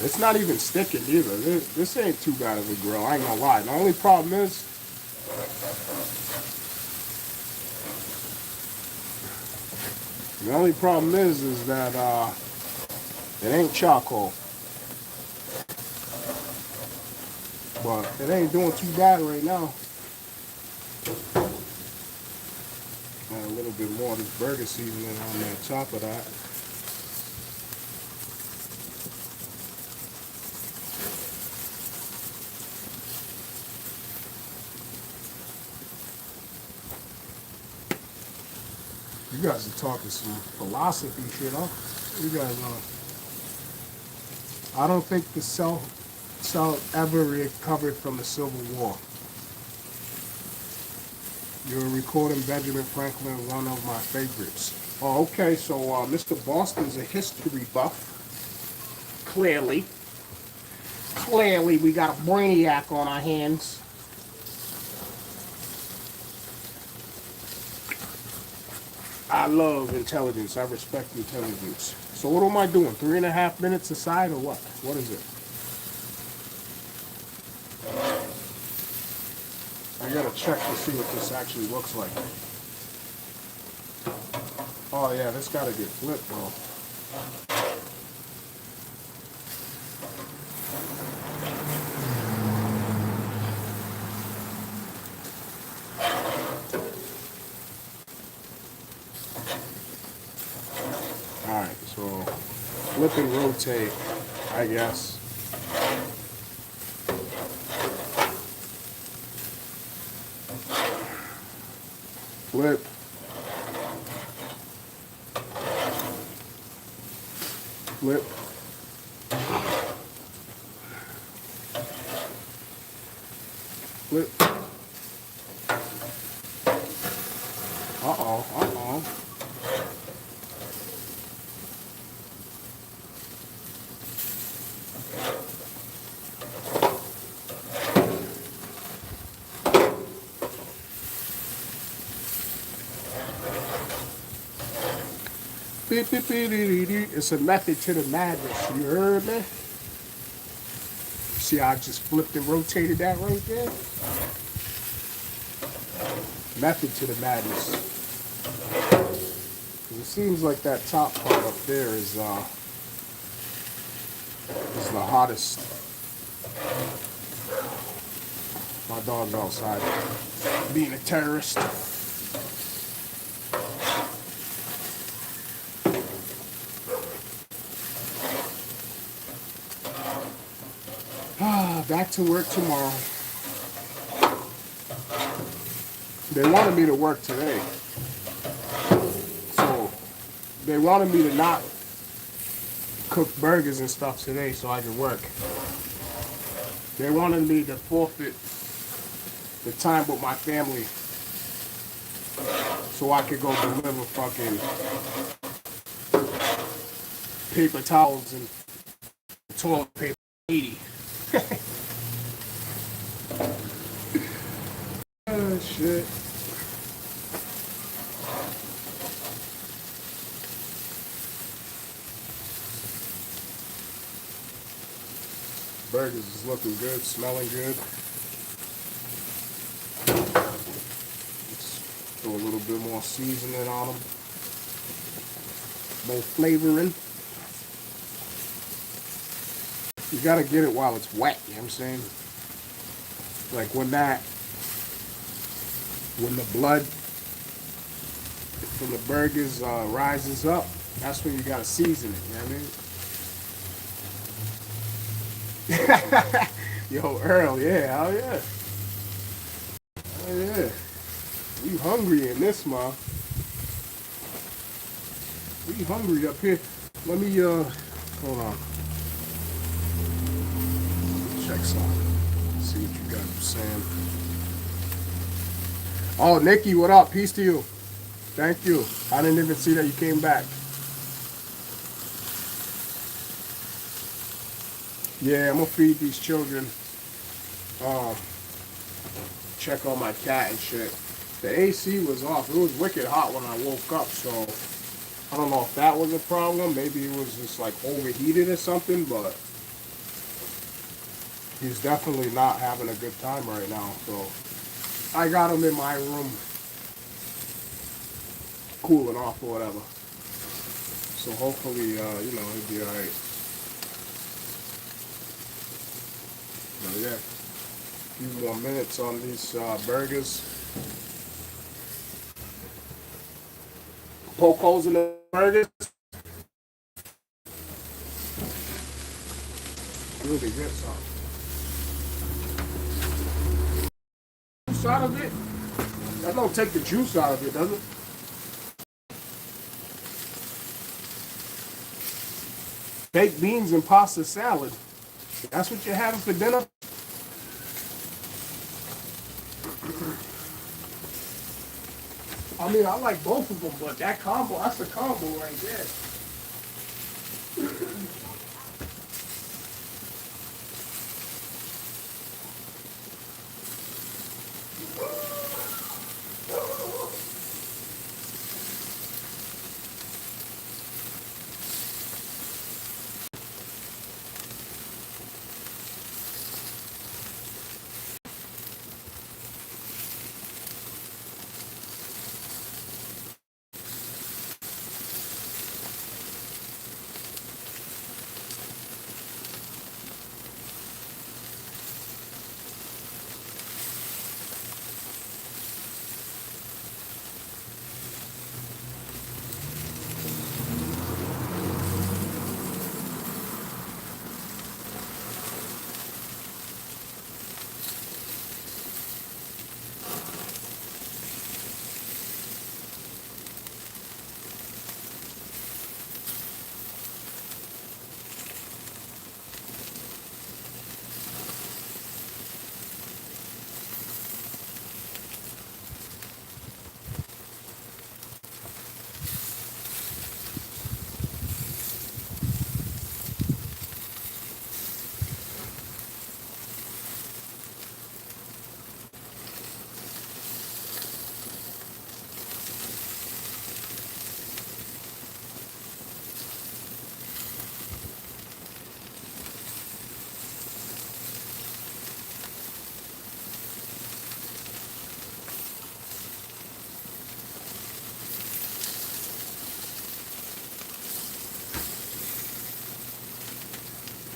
Speaker 1: It's not even sticking either. This ain't too bad of a grill. I ain't gonna lie. The only problem is that it ain't charcoal. But it ain't doing too bad right now. Add a little bit more of this burger seasoning on the top of that. You guys are talking some philosophy shit, huh? You guys are. I don't think the South ever recovered from the Civil War. You're recording Benjamin Franklin, one of my favorites. Oh, okay, so Mr. Boston's a history buff. Clearly, we got a brainiac on our hands. I love intelligence. I respect intelligence. So what am I doing? 3.5 minutes aside or what? What is it? I gotta check to see what this actually looks like. Oh yeah, this gotta get flipped though. Alright, so flip and rotate, I guess. Flip. Flip. Flip. Uh-oh. It's a method to the madness, you heard me? See how I just flipped and rotated that right there? Method to the madness. It seems like that top part up there is the hottest. My dog's outside being a terrorist. Back to work tomorrow. They wanted me to work today. So they wanted me to not cook burgers and stuff today so I could work. They wanted me to forfeit the time with my family so I could go deliver fucking paper towels and toilet paper 80. Oh shit. Burgers is looking good, smelling good. Let's throw a little bit more seasoning on them. More flavoring. You gotta get it while it's wet, you know what I'm saying? Like when the blood from the burgers rises up, that's when you gotta season it, you know what I mean? Yo, Earl, yeah, hell yeah. Hell yeah. We hungry in this, man. We hungry up here. Let me, hold on. Check some. See what you guys are saying. Oh, Nikki, what up? Peace to you. Thank you. I didn't even see that you came back. Yeah, I'm gonna feed these children. Um, check on my cat and shit. The AC was off. It was wicked hot when I woke up, so I don't know if that was a problem. Maybe it was just like overheated or something, but he's definitely not having a good time right now. So I got him in my room cooling off or whatever. So hopefully, he'll be alright. But yeah, a few more minutes on these burgers. Poke holes in the burgers. Really good sauce. Juice out of it? That don't take the juice out of it, does it? Baked beans and pasta salad. That's what you're having for dinner? I mean, I like both of them, but that combo, that's a combo right there.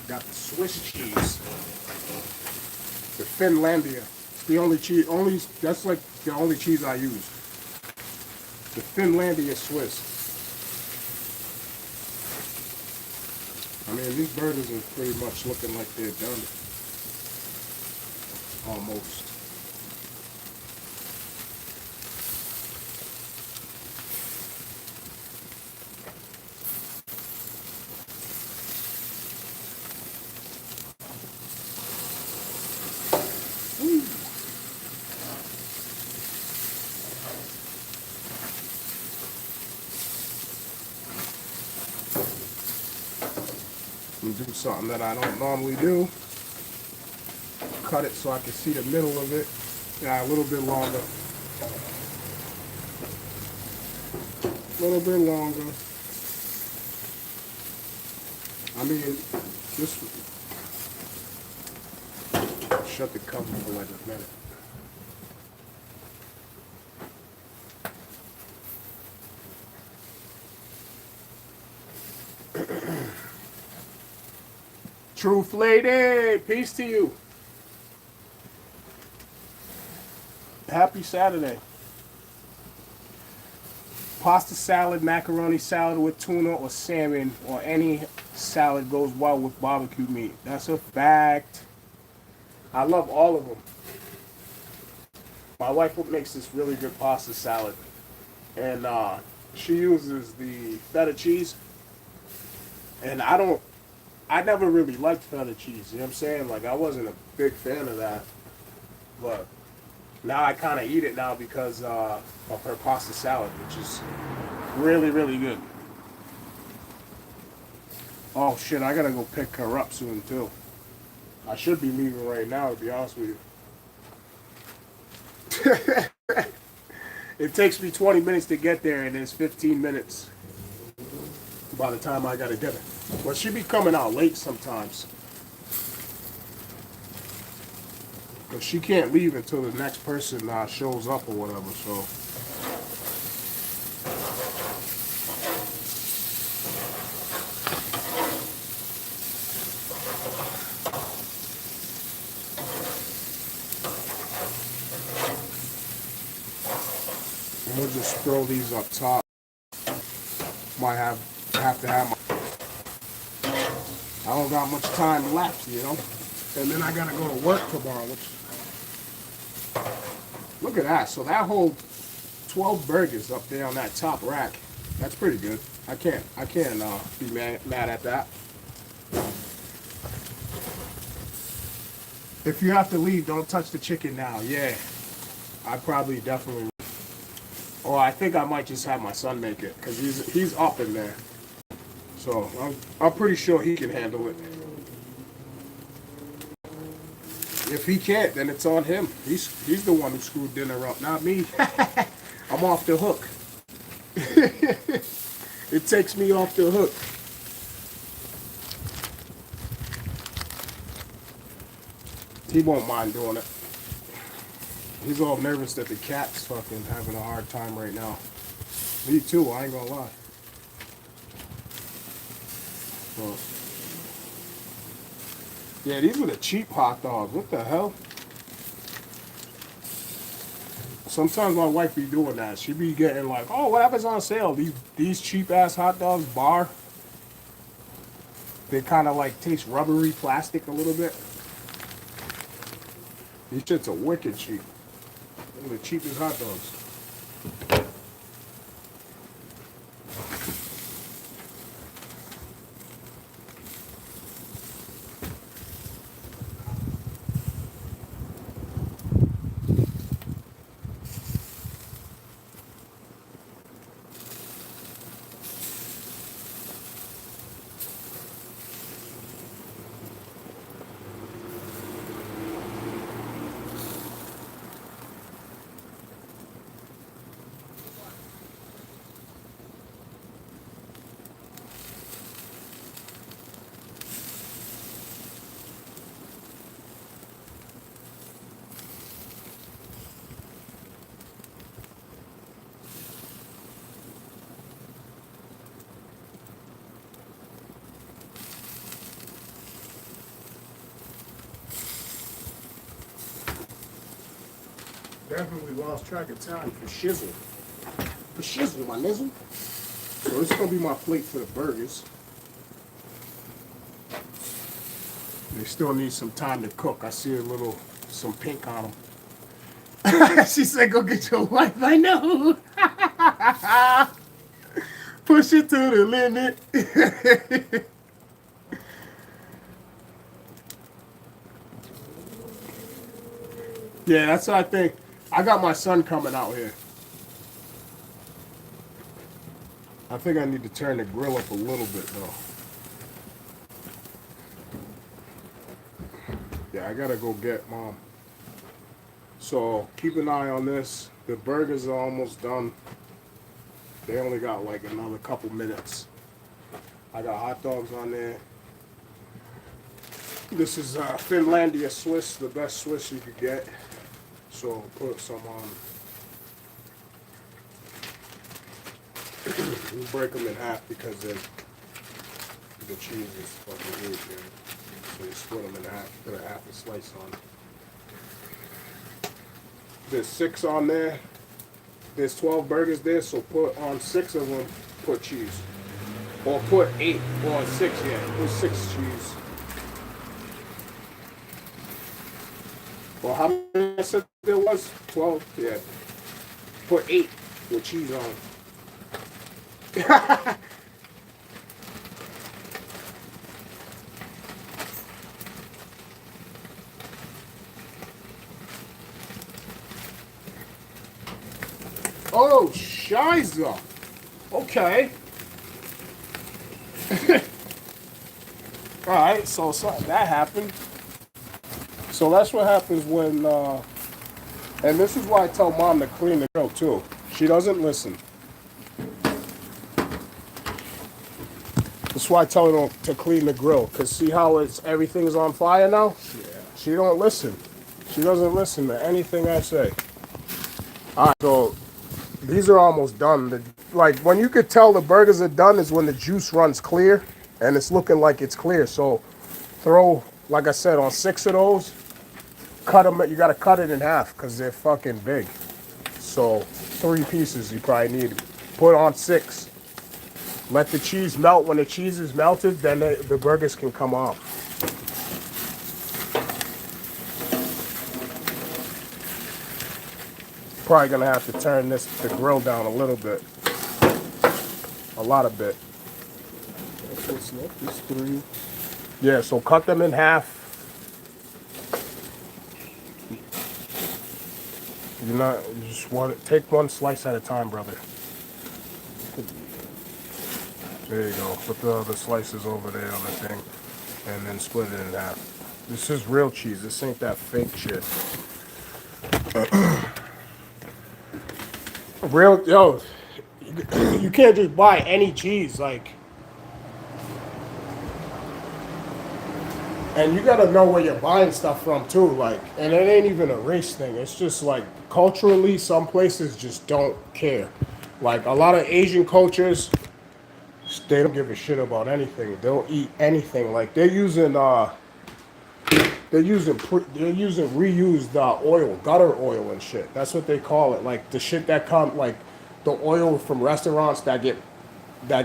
Speaker 1: Got the Swiss cheese. The Finlandia. It's the only cheese, that's like the only cheese I use. The Finlandia Swiss. I mean, these burgers are pretty much looking like they're done. Almost. I'm gonna do something that I don't normally do. Cut it so I can see the middle of it. Yeah, a little bit longer. A little bit longer. I mean, just shut the cover for like a minute. Truth lady, peace to you. Happy Saturday. Pasta salad, macaroni salad with tuna or salmon, or any salad goes well with barbecue meat. That's a fact. I love all of them. My wife makes this really good pasta salad, and she uses the feta cheese. And I never really liked feta cheese. You know what I'm saying? Like I wasn't a big fan of that, but now I kind of eat it now because of her pasta salad, which is really, really good. Oh shit, I gotta go pick her up soon too. I should be leaving right now, to be honest with you. It takes me 20 minutes to get there, and it's 15 minutes by the time I gotta get it. But she be coming out late sometimes. But she can't leave until the next person shows up or whatever, so. I'm gonna just throw these up top. Might have to have my. I don't got much time left, you know. And then I gotta go to work tomorrow. Look at that. So that whole 12 burgers up there on that top rack. That's pretty good. I can't be mad at that. If you have to leave, don't touch the chicken now. Yeah, I probably definitely. Or I think I might just have my son make it because he's up in there. So I'm pretty sure he can handle it. If he can't, then it's on him. He's the one who screwed dinner up, not me. I'm off the hook. It takes me off the hook. He won't mind doing it. He's all nervous that the cat's fucking having a hard time right now. Me too, I ain't gonna lie. So, yeah, these were the cheap hot dogs. What the hell? Sometimes my wife be doing that. She be getting like, oh, whatever's on sale. These cheap ass hot dogs, bar. They kind of like taste rubbery plastic a little bit. These shits are wicked cheap. They're the cheapest hot dogs. Definitely lost track of time for shizzle. For shizzle, my nizzle. So this is gonna be my plate for the burgers. They still need some time to cook. I see some pink on them. She said, go get your wife. I know. Push it to the limit. Yeah, that's what I think. I got my son coming out here. I think I need to turn the grill up a little bit though. Yeah, I gotta go get Mom. So keep an eye on this. The burgers are almost done. They only got like another couple minutes. I got hot dogs on there. This is Finlandia Swiss, the best Swiss you could get. So put some on. We break them in half because the cheese is fucking huge, man. So you split them in half, put a half a slice on. There's 6 on there. There's 12 burgers there, so put on 6 of them, put cheese. Or put 8, or 6, yeah, put 6 cheese. Well, how many I said there was? 12? Yeah. Put 8 with cheese on. Oh, shiza. Okay. All right, so that happened. So that's what happens when, and this is why I tell mom to clean the grill too. She doesn't listen. That's why I tell her to clean the grill. Cause see how everything's on fire now? Yeah. She don't listen. She doesn't listen to anything I say. All right, so these are almost done. Like when you could tell the burgers are done is when the juice runs clear and it's looking like it's clear. So throw, like I said, on 6 of those, cut them. You gotta cut it in half because they're fucking big. So 3 pieces you probably need. Put on 6. Let the cheese melt. When the cheese is melted, then the burgers can come off. Probably gonna have to turn the grill down a little bit. A lot of bit.
Speaker 2: What's left is 3.
Speaker 1: Yeah, so cut them in half. You just want to take one slice at a time, brother. There you go. Put the other slices over there on the thing, and then split it in half. This is real cheese. This ain't that fake shit. Real, yo, you can't just buy any cheese, like. And you gotta know where you're buying stuff from too, like, and it ain't even a race thing. It's just like culturally, some places just don't care. Like a lot of Asian cultures, they don't give a shit about anything. They'll eat anything. Like they're using reused oil, gutter oil and shit. That's what they call it. Like the shit that come, like the oil from restaurants that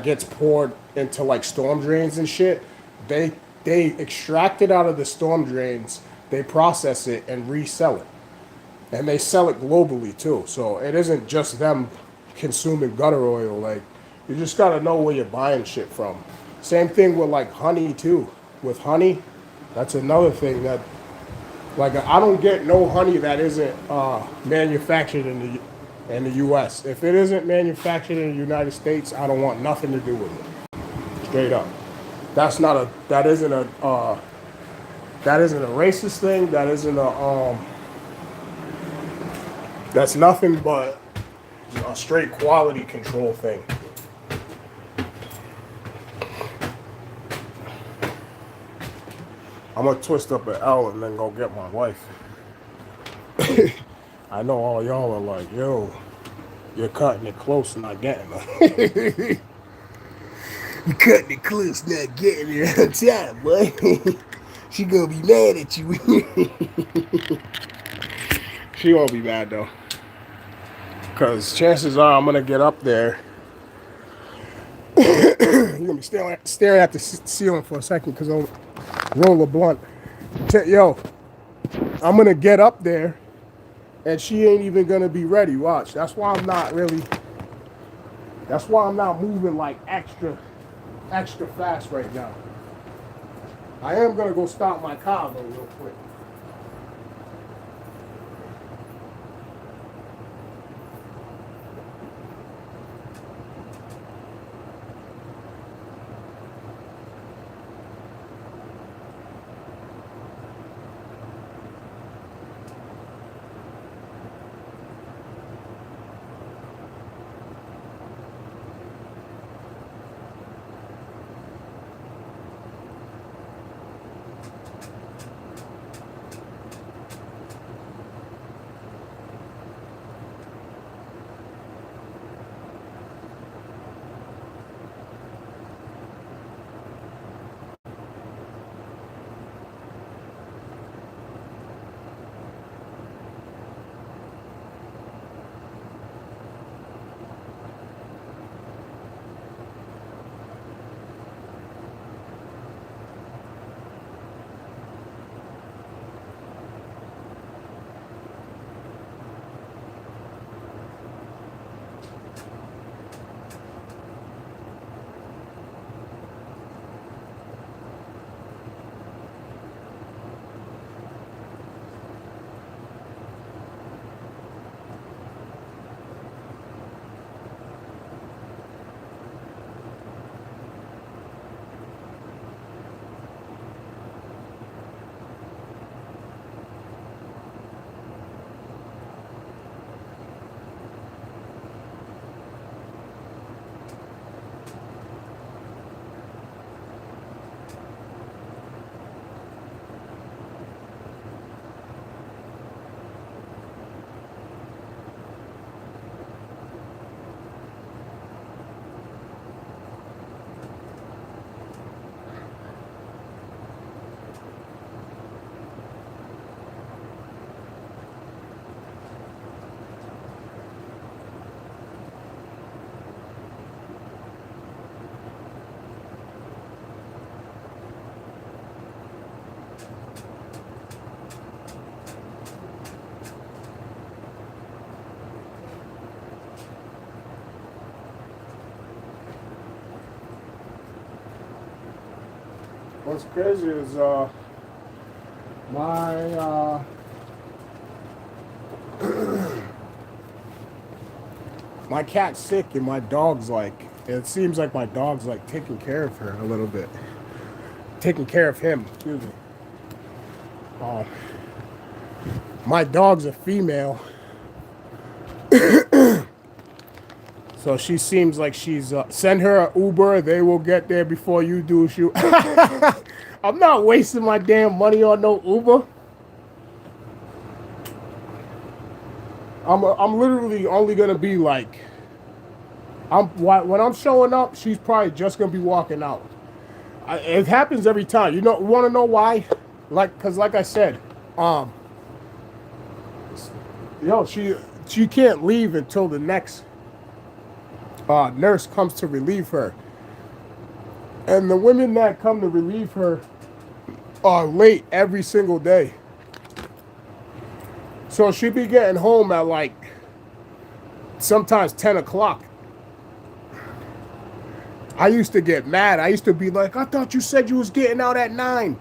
Speaker 1: gets poured into like storm drains and shit. They extract it out of the storm drains, they process it and resell it. And they sell it globally too. So it isn't just them consuming gutter oil. Like you just gotta know where you're buying shit from. Same thing with like honey too. With honey, that's another thing that like I don't get no honey that isn't manufactured in the U.S. If it isn't manufactured in the United States, I don't want nothing to do with it. Straight up. That isn't a racist thing. That isn't that's nothing but a straight quality control thing. I'm gonna twist up an L and then go get my wife. I know all y'all are like, yo, you're cutting it close, not getting her. You cutting it close, not getting it on time, boy. She gonna be mad at you. She won't be mad though, cause chances are I'm gonna get up there. You're gonna be staring at the ceiling for a second, cause I'll roll a blunt. Yo, I'm gonna get up there, and she ain't even gonna be ready. Watch. That's why I'm not moving like extra fast right now. I am gonna go stop my car though real quick. What's crazy is my my cat's sick and my dog's like, it seems like my dog's like taking care of her a little bit. Taking care of him, excuse me. My dog's a female. So she seems like she's, send her an Uber, they will get there before you do. Shoot. I'm not wasting my damn money on no Uber. I'm literally only gonna be like, when I'm showing up, she's probably just gonna be walking out. It happens every time. You want to know why? Cause like I said, she can't leave until the next nurse comes to relieve her, and the women that come to relieve her are late every single day. So she be getting home at like sometimes 10 o'clock. I used to get mad. I used to be like, I thought you said you was getting out at 9.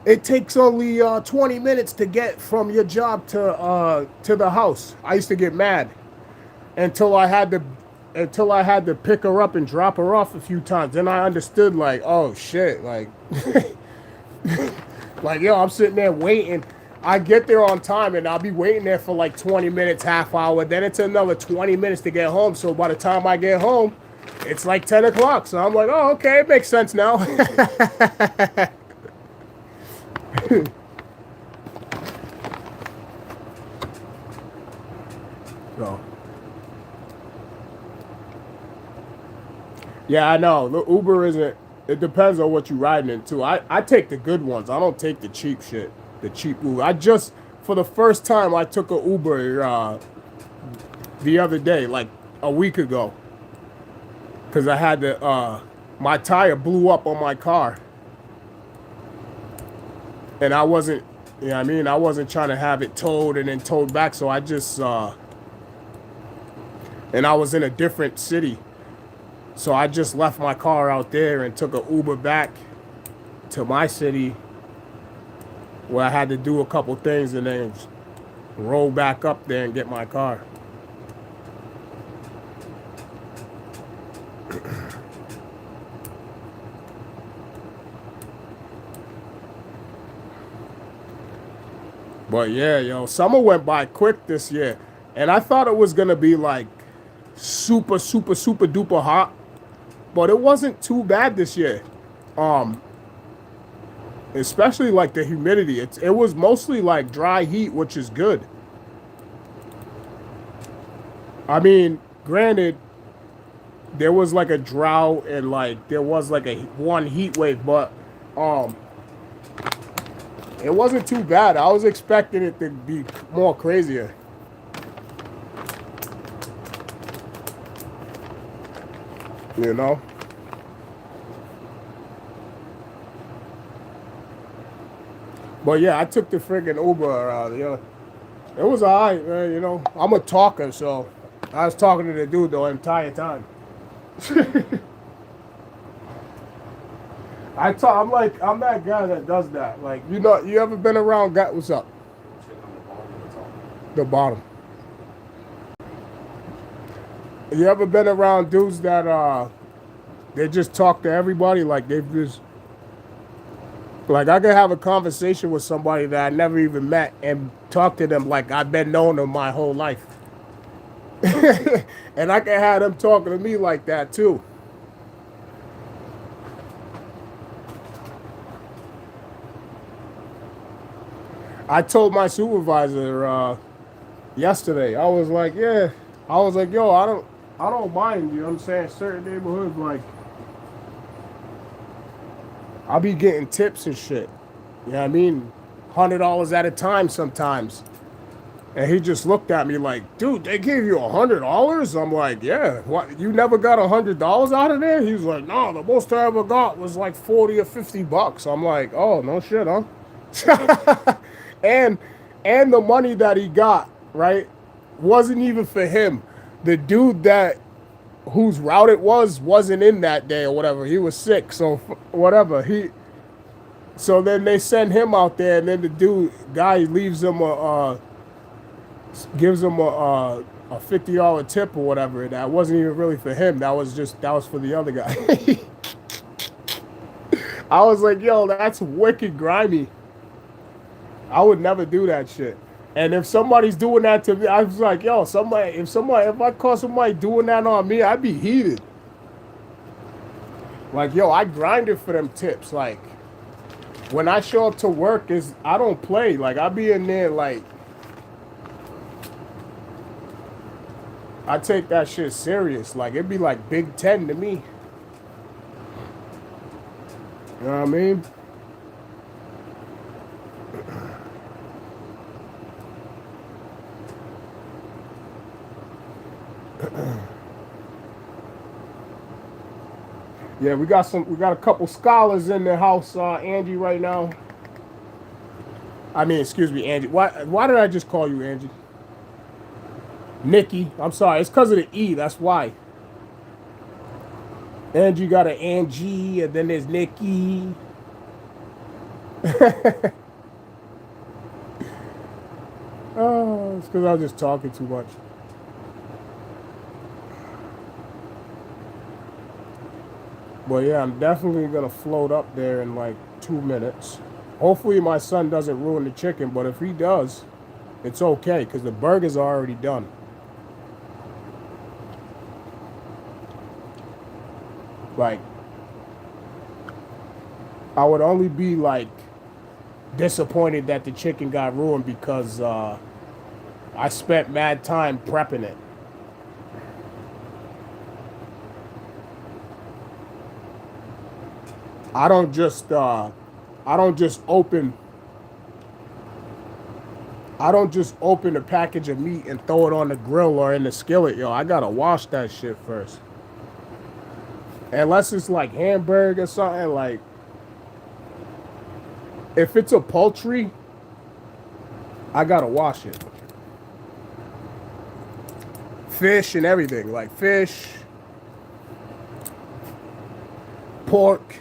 Speaker 1: It takes only 20 minutes to get from your job to the house. I used to get mad until I had to pick her up and drop her off a few times. Then I understood, like, oh shit, like, like, yo, I'm sitting there waiting. I get there on time and I'll be waiting there for like 20 minutes, half hour. Then it's another 20 minutes to get home. So by the time I get home, it's like 10 o'clock. So I'm like, oh, okay, it makes sense now. So, yeah, I know. The Uber isn't, it depends on what you're riding into. I take the good ones. I don't take the cheap shit. The cheap Uber. For the first time, I took an Uber the other day, like a week ago. Because I had my tire blew up on my car. And I wasn't, I wasn't trying to have it towed and then towed back. So I just, and I was in a different city. So I just left my car out there and took an Uber back to my city, where I had to do a couple things and then roll back up there and get my car. But yeah, yo, summer went by quick this year. And I thought it was gonna be like super, super, super duper hot. But it wasn't too bad this year. Especially like the humidity. It was mostly like dry heat, which is good. I mean, granted, there was like a drought and like there was like one heat wave, but it wasn't too bad. I was expecting it to be more crazier. You know? But yeah, I took the friggin' Uber. It was alright, man. You know, I'm a talker, so I was talking to the dude the entire time. I'm that guy that does that. Like, you ever been around guy? What's up? The bottom. You ever been around dudes that they just talk to everybody, like they've just. Like, I could have a conversation with somebody that I never even met and talk to them like I've been knowing them my whole life. And I can have them talking to me like that, too. I told my supervisor yesterday, I was like, yo, I don't mind, you know what I'm saying? Certain neighborhoods, like, I'll be getting tips and shit. You know what I mean? $100 at a time sometimes. And he just looked at me like, dude, they gave you $100? I'm like, yeah. What? You never got $100 out of there? He was like, no, the most I ever got was like 40 or 50 bucks. I'm like, oh, no shit, huh? and the money that he got, right, wasn't even for him. The dude whose route it wasn't in that day or whatever. He was sick, so whatever. So then they send him out there, and then the guy leaves him gives him a $50 tip or whatever. That wasn't even really for him. That was for the other guy. I was like, yo, that's wicked grimy. I would never do that shit. And if somebody's doing that to me, I was like, yo, if I caught somebody doing that on me, I'd be heated. Like, yo, I grinded for them tips. Like, when I show up to work, I don't play. Like, I be in there, like, I take that shit serious. Like, it'd be like Big Ten to me. You know what I mean? Yeah, we got a couple scholars in the house, Angie, right now. I mean, excuse me, Angie. Why did I just call you Angie? Nikki. I'm sorry. It's because of the E. That's why. Angie got an Angie, and then there's Nikki. Oh, it's because I was just talking too much. But yeah, I'm definitely going to float up there in like 2 minutes. Hopefully my son doesn't ruin the chicken, but if he does, it's okay because the burgers are already done. Like, I would only be like disappointed that the chicken got ruined because I spent mad time prepping it. I don't just open a package of meat and throw it on the grill or in the skillet, yo. I gotta wash that shit first. Unless it's like hamburger or something, like if it's a poultry, I gotta wash it. Fish and everything, like fish, pork.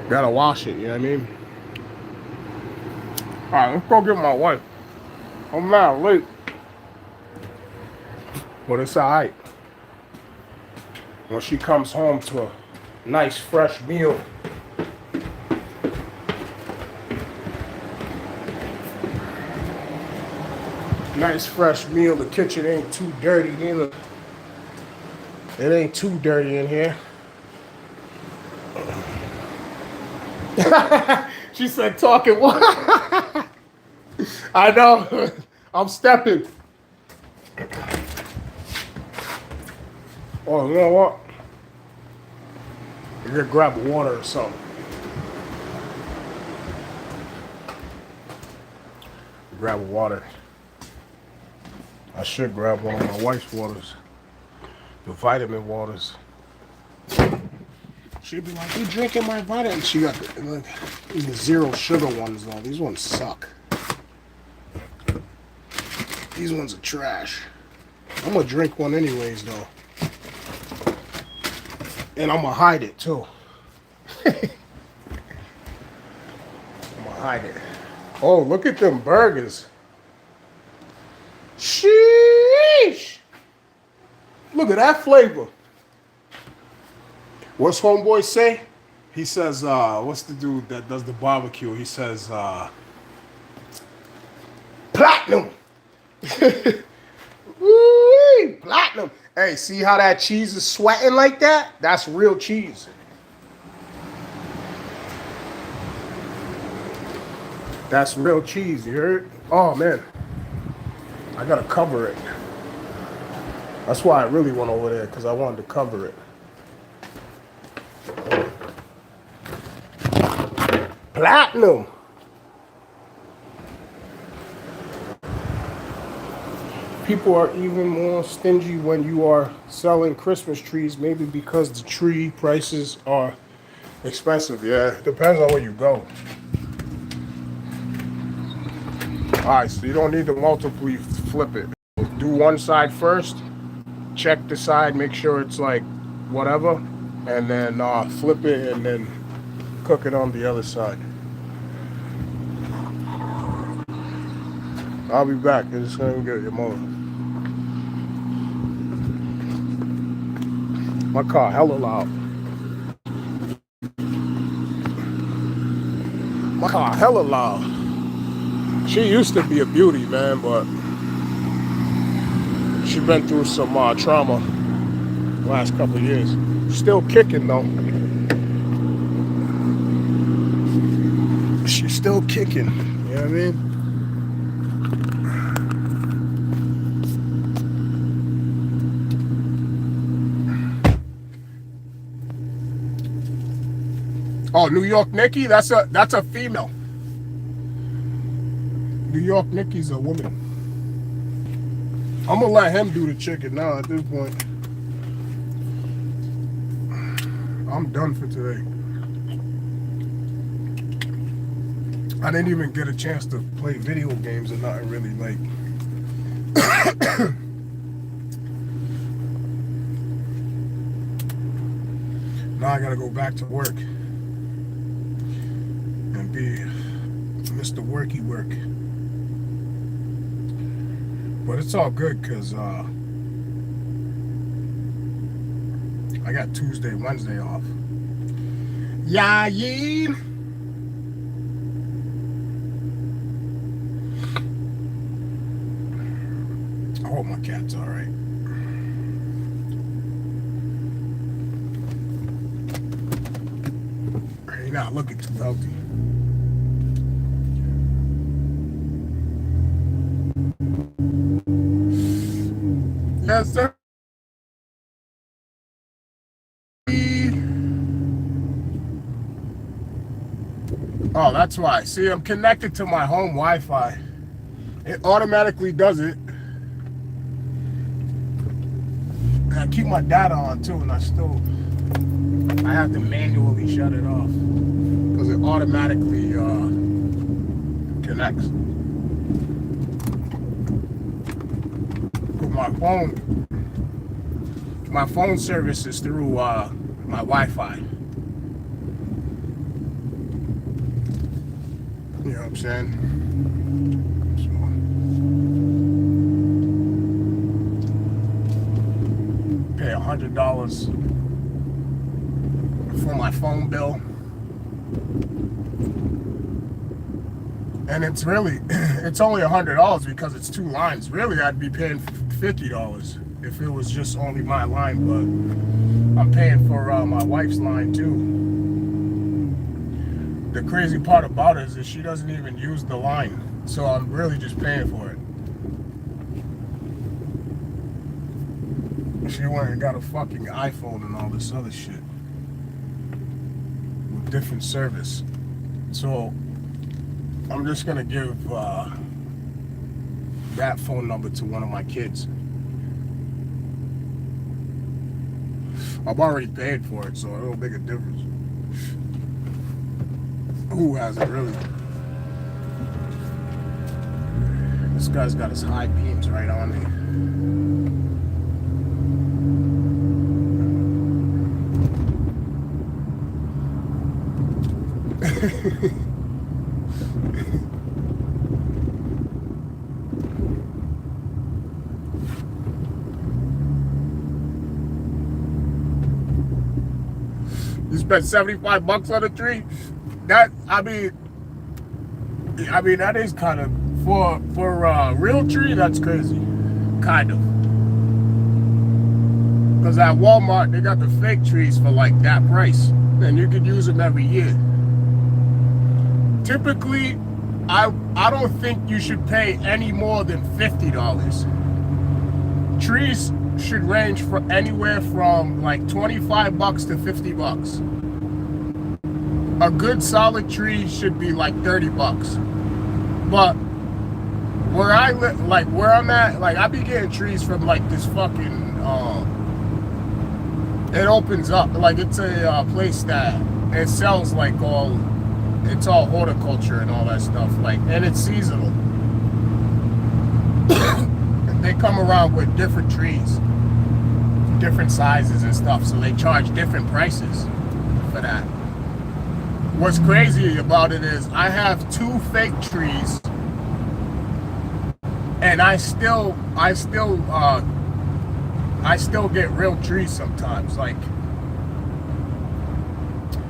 Speaker 1: Gotta wash it, you know what I mean? Alright, let's go get my wife. I'm not late. But it's alright. When she comes home to a nice fresh meal. Nice fresh meal. The kitchen ain't too dirty either. It ain't too dirty in here. She said talking what? I know. I'm stepping. Oh, you know what? I'm gonna grab water or something. Grab water. I should grab one of my wife's waters. The vitamin waters. She'd be like, you drinking my vitamin? She got the 0 sugar ones though. These ones suck. These ones are trash. I'm gonna drink one anyways though. And I'm gonna hide it too. I'm gonna hide it. Oh, look at them burgers. Sheesh. Look at that flavor. What's homeboy say? He says, what's the dude that does the barbecue? He says, platinum. Woo-wee, platinum. Hey, see how that cheese is sweating like that? That's real cheese. That's real cheese, you heard? Oh, man. I gotta cover it. That's why I really went over there, because I wanted to cover it. Platinum. People are even more stingy when you are selling Christmas trees, maybe because the tree prices are expensive. Yeah, it depends on where you go. Alright, so you don't need to multiply flip it. Do one side first, check the side, make sure it's like whatever, and then flip it and then cook it on the other side. I'll be back. I'm just gonna get your mother. My car hella loud. My car hella loud. She used to be a beauty, man, but she been through some trauma the last couple of years. Still kicking though. She's still kicking. You know what I mean? Oh, New York Nikki, that's a female. New York Nikki's a woman. I'm gonna let him do the chicken now at this point. I'm done for today. I didn't even get a chance to play video games or nothing really like. Now I gotta go back to work and be Mr. Worky Work. But it's all good because I got Tuesday, Wednesday off. Yeah, yeah. I hope my cat's all right. He's not looking too healthy. Yes, sir. Oh, that's why. See, I'm connected to my home Wi-Fi. It automatically does it. And I keep my data on too, and I have to manually shut it off because it automatically connects. But my phone service is through my Wi-Fi. You know what I'm saying? So, pay $100 for my phone bill. And it's really, it's only $100 because it's 2 lines. Really, I'd be paying $50 if it was just only my line, but I'm paying for my wife's line too. The crazy part about it is that she doesn't even use the line, so I'm really just paying for it. She went and got a fucking iPhone and all this other shit with different service. So I'm just gonna give that phone number to one of my kids. I've already paid for it, so it'll make a difference. Who hasn't really? This guy's got his high beams right on me. You spent $75 on a tree? That I mean that is kind of for a real tree. That's crazy, kind of. Because at Walmart they got the fake trees for like that price, and you could use them every year. Typically, I don't think you should pay any more than $50. Trees should range for anywhere from like $25 to $50. A good solid tree should be like $30. But where I live, like where I'm at, like I be getting trees from like this fucking it opens up, like it's a place that it sells like it's all horticulture and all that stuff, like, and it's seasonal. And they come around with different trees, different sizes and stuff, so they charge different prices for that. what's crazy about it is I have 2 fake trees, and I still get real trees sometimes. Like,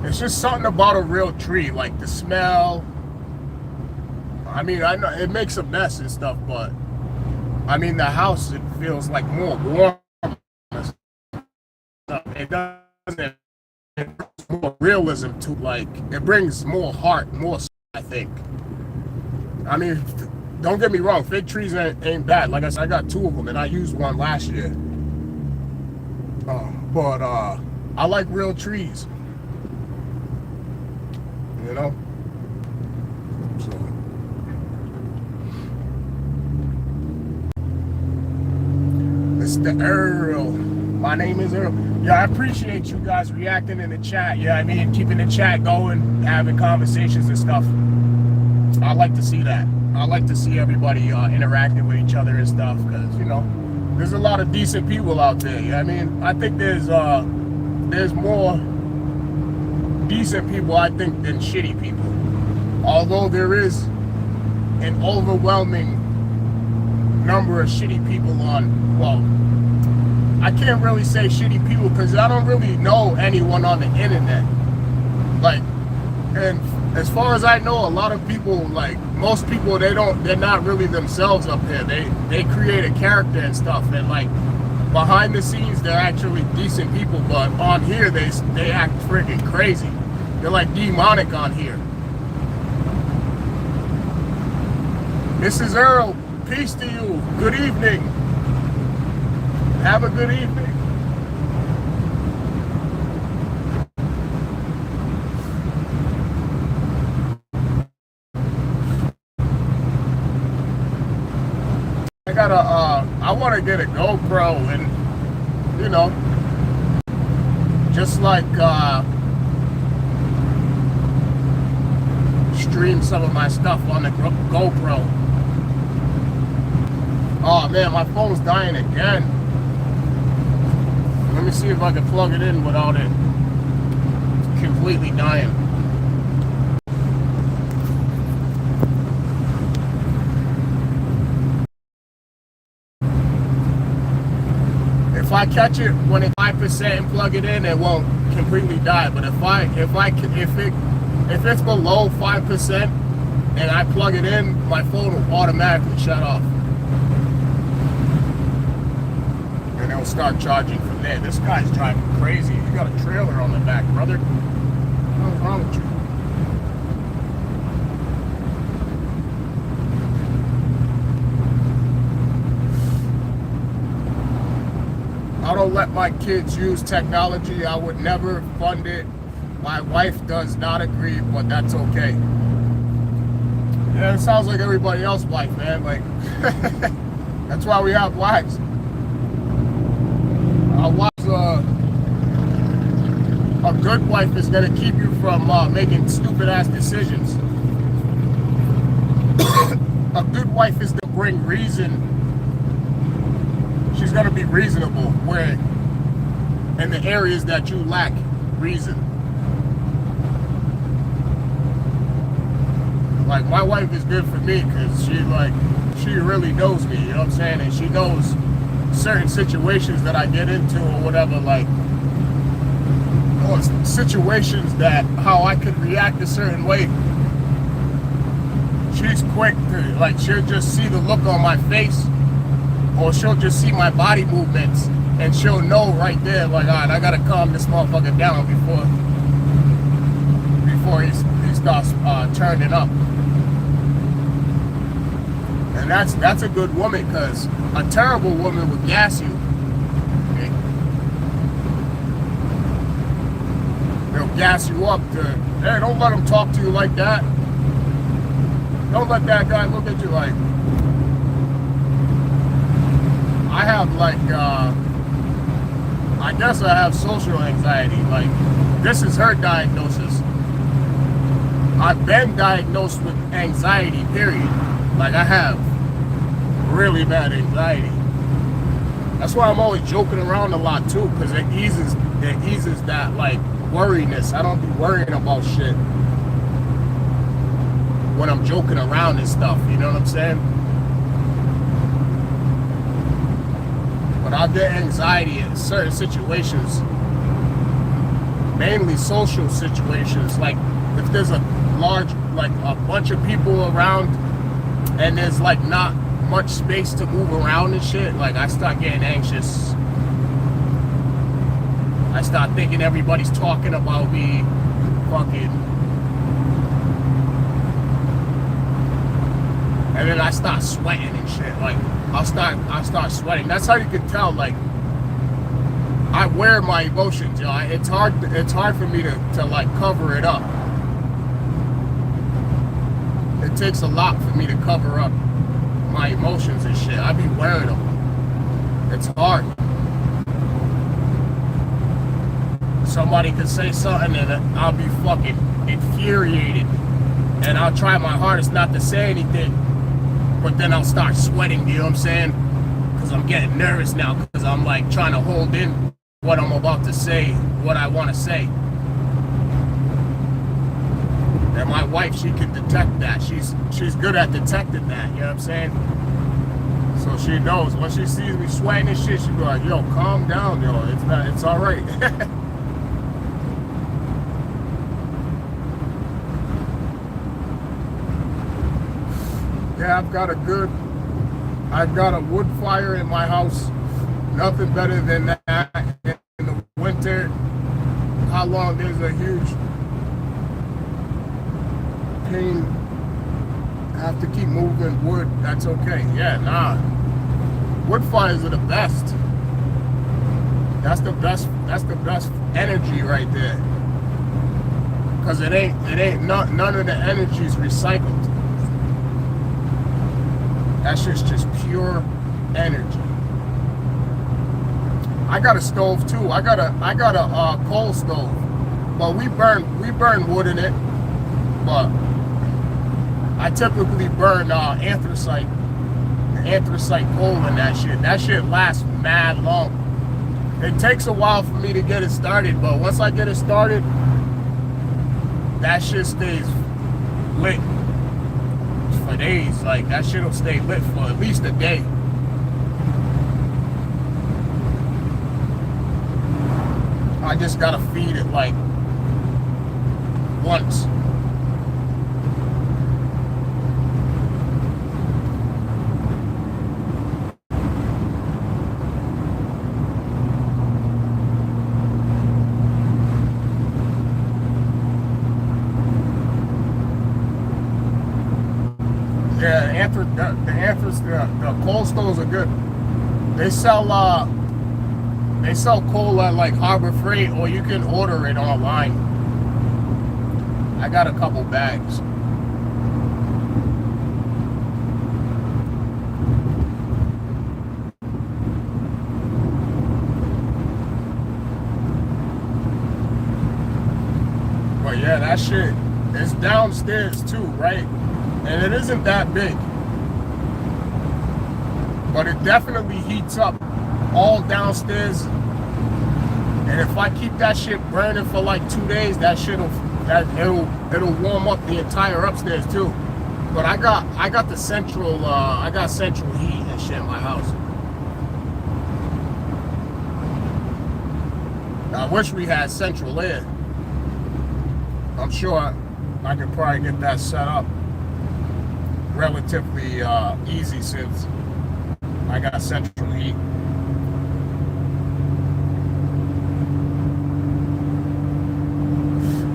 Speaker 1: it's just something about a real tree, like the smell. I mean, I know it makes a mess and stuff, but I mean, the house, it feels like more warm. It doesn't. It brings more realism to, like, it brings more heart, more, I think. I mean, don't get me wrong, fig trees ain't bad. Like I said, I got 2 of them, and I used one last year. But I like real trees, you know? So, Mr. Earl. My name is Earl. Yeah, I appreciate you guys reacting in the chat. Yeah, I mean, keeping the chat going, having conversations and stuff. I like to see that. I like to see everybody interacting with each other and stuff, because, you know, there's a lot of decent people out there. Yeah, I mean, I think there's more decent people, I think, than shitty people. Although there is an overwhelming number of shitty people on, well, I can't really say shitty people because I don't really know anyone on the internet. Like, and as far as I know, a lot of people, like most people, they're not really themselves up here. They create a character and stuff, and like behind the scenes, they're actually decent people, but on here they act freaking crazy. They're like demonic on here. Mrs. Earl, peace to you. Good evening. Have a good evening. I want to get a GoPro and, you know, just like, stream some of my stuff on the GoPro. Oh man, my phone's dying again. Let me see if I can plug it in without it completely dying. If I catch it when it's 5% and plug it in, it won't completely die. But if it's below 5% and I plug it in, my phone will automatically shut off. And it'll start charging from there. This guy's driving crazy. You got a trailer on the back, brother. What's wrong with you? I don't let my kids use technology. I would never fund it. My wife does not agree, but that's okay. Yeah, it sounds like everybody else's wife, man. Like, that's why we have wives. A good wife is going to keep you from making stupid ass decisions. A good wife is to bring reason. She's going to be reasonable where in the areas that you lack reason. Like, my wife is good for me because she really knows me, you know what I'm saying? And she knows certain situations that I get into or whatever, like, or situations that how I could react a certain way. She's quick to, like, she'll just see the look on my face, or she'll just see my body movements, and she'll know right there, like, all right, I gotta calm this motherfucker down before he starts turning up. And that's a good woman, because a terrible woman would gas you. Okay? They'll gas you up to, hey, don't let him talk to you like that. Don't let that guy look at you like. I have, like, I guess I have social anxiety. Like, this is her diagnosis. I've been diagnosed with anxiety, period. Like, I have really bad anxiety. That's why I'm always joking around a lot too, because it eases that, like, worriness. I don't be worrying about shit. when I'm joking around and stuff, you know what I'm saying? But I'll get anxiety in certain situations, mainly social situations, like if there's a large, like a bunch of people around and there's like not much space to move around and shit, like I start getting anxious. I start thinking everybody's talking about me, fucking, and then I start sweating and shit. Like I start sweating. That's how you can tell. Like I wear my emotions, yo. It's hard for me to like cover it up. It takes a lot for me to cover up my emotions and shit. I be wearing them. It's hard. Somebody could say something and I'll be fucking infuriated, and I'll try my hardest not to say anything, but then I'll start sweating, you know what I'm saying? Because I'm getting nervous now, because I'm like trying to hold in what I'm about to say, what I want to say. And my wife, she can detect that. She's good at detecting that, you know what I'm saying? So she knows when she sees me sweating and shit, she be like, yo, calm down, yo, it's all right. Yeah, I've got a wood fire in my house. Nothing better than that. In the winter, how long there's a huge pain, I have to keep moving wood, that's okay. Yeah, nah. Wood fires are the best. That's the best energy right there. Cause none of the energy is recycled. That shit's just pure energy. I got a stove too. I got a coal stove, but we burn wood in it. But I typically burn anthracite coal in that shit. That shit lasts mad long. It takes a while for me to get it started, but once I get it started, that shit stays lit for days. Like that shit will stay lit for at least a day. I just gotta feed it like once. Yeah, the coal stoves are good. They sell coal at like Harbor Freight, or you can order it online. I got a couple bags. But yeah, that shit is downstairs too, right? And it isn't that big, but it definitely heats up all downstairs. And if I keep that shit burning for like 2 days, it'll warm up the entire upstairs too. But I got the central I got central heat and shit in my house. I wish we had central air. I'm sure I could probably get that set up relatively easy, since I got central heat.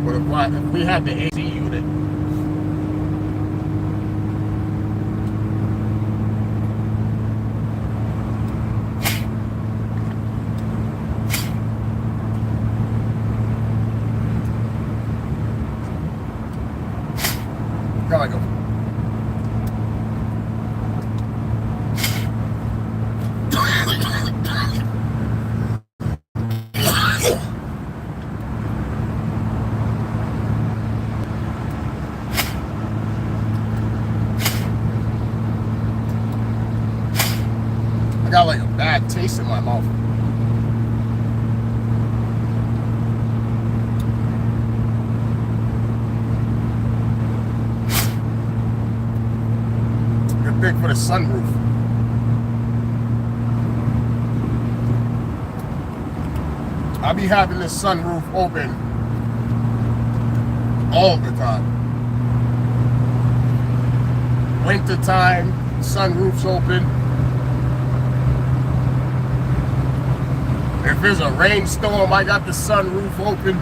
Speaker 1: But if we had the AC unit, got like a bad taste in my mouth. big for the sunroof. I be having this sunroof open all the time. Winter time, sunroof's open. If there's a rainstorm, I got the sunroof open.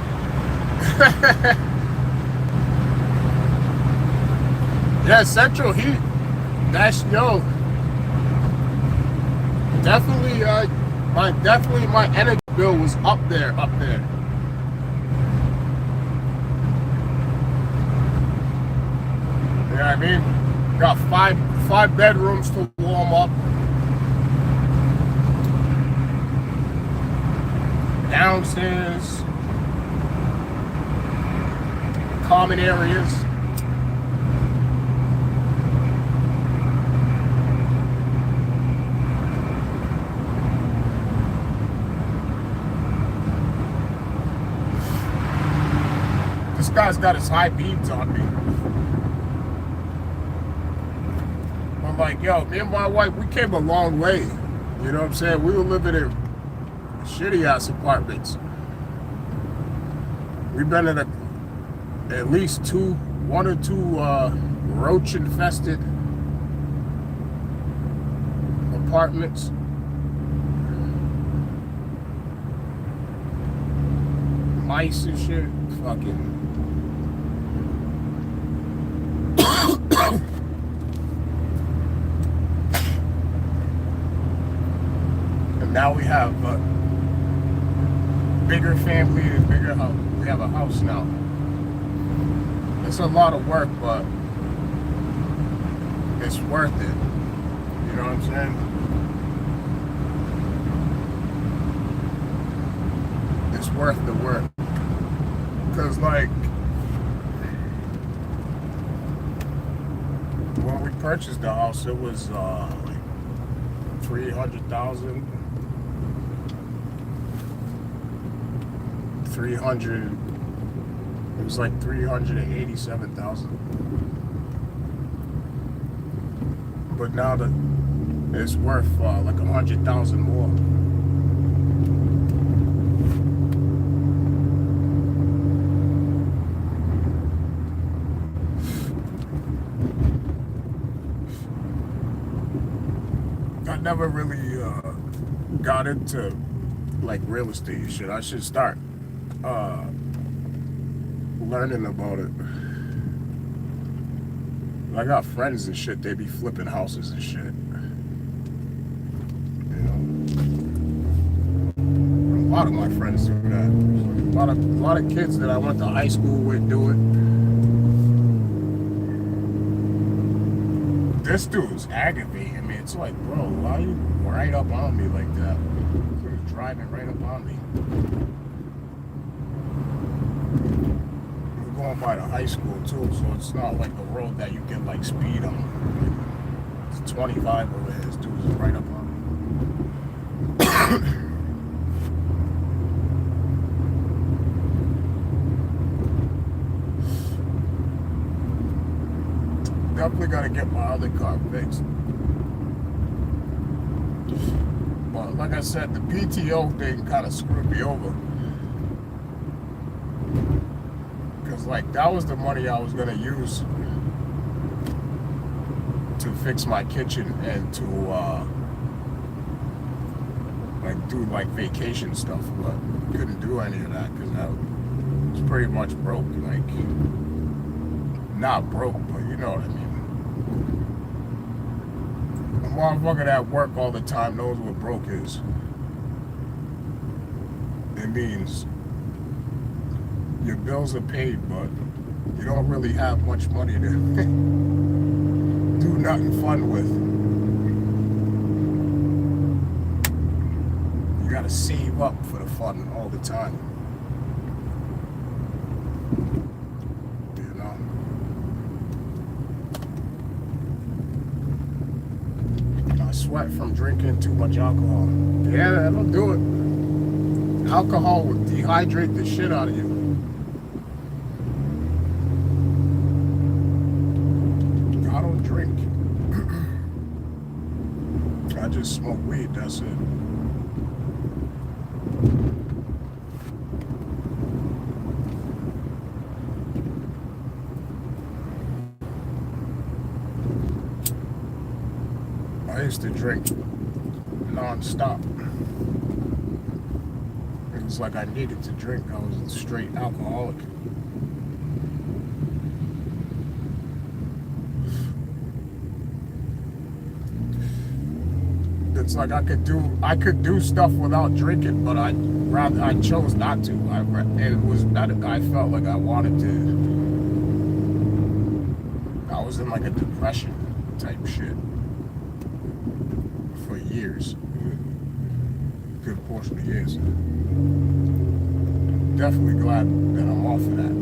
Speaker 1: Yeah, central heat. That's definitely my energy bill was up there. You know what I mean? Got five bedrooms to warm up. Downstairs, common areas. This guy's got his high beams on me. I'm like, yo, me and my wife, we came a long way. You know what I'm saying? We were living in shitty ass apartments. We've been in at least one or two roach infested apartments. Mice and shit. Fucking. And now we have bigger family and bigger house. We have a house now. It's a lot of work, but it's worth it. You know what I'm saying? It's worth the work. Because, like, when we purchased the house, it was like 300,000. 300. It was like 387,000. But now that it's worth like 100,000 more. I never really got into like real estate and shit. I should start learning about it. I got friends and shit, they be flipping houses and shit. You know? A lot of my friends do that. A lot of kids that I went to high school with do it. This dude's aggravating me. It's like, bro, why are you right up on me like that? He was driving right up on me. Going by the high school too, so it's not like the road that you can like speed on. It's 25 over here. This dude's right up on me. Definitely gotta get my other car fixed. But like I said, the PTO thing kind of screwed me over. Like, that was the money I was gonna use to fix my kitchen and to like do like vacation stuff, but couldn't do any of that because I was pretty much broke. Like, not broke, but you know what I mean. A motherfucker that work all the time knows what broke is. It means your bills are paid, but you don't really have much money to do nothing fun with. You gotta save up for the fun all the time. You know? I sweat from drinking too much alcohol. Yeah, that'll do it. Alcohol will dehydrate the shit out of you. just smoke weed, that's it. I used to drink non-stop. It was like I needed to drink. I was a straight alcoholic. It's like I could do stuff without drinking, but I chose not to. It was that I felt like I wanted to. I was in like a depression type shit for years, a good portion of years. Definitely glad that I'm off of that.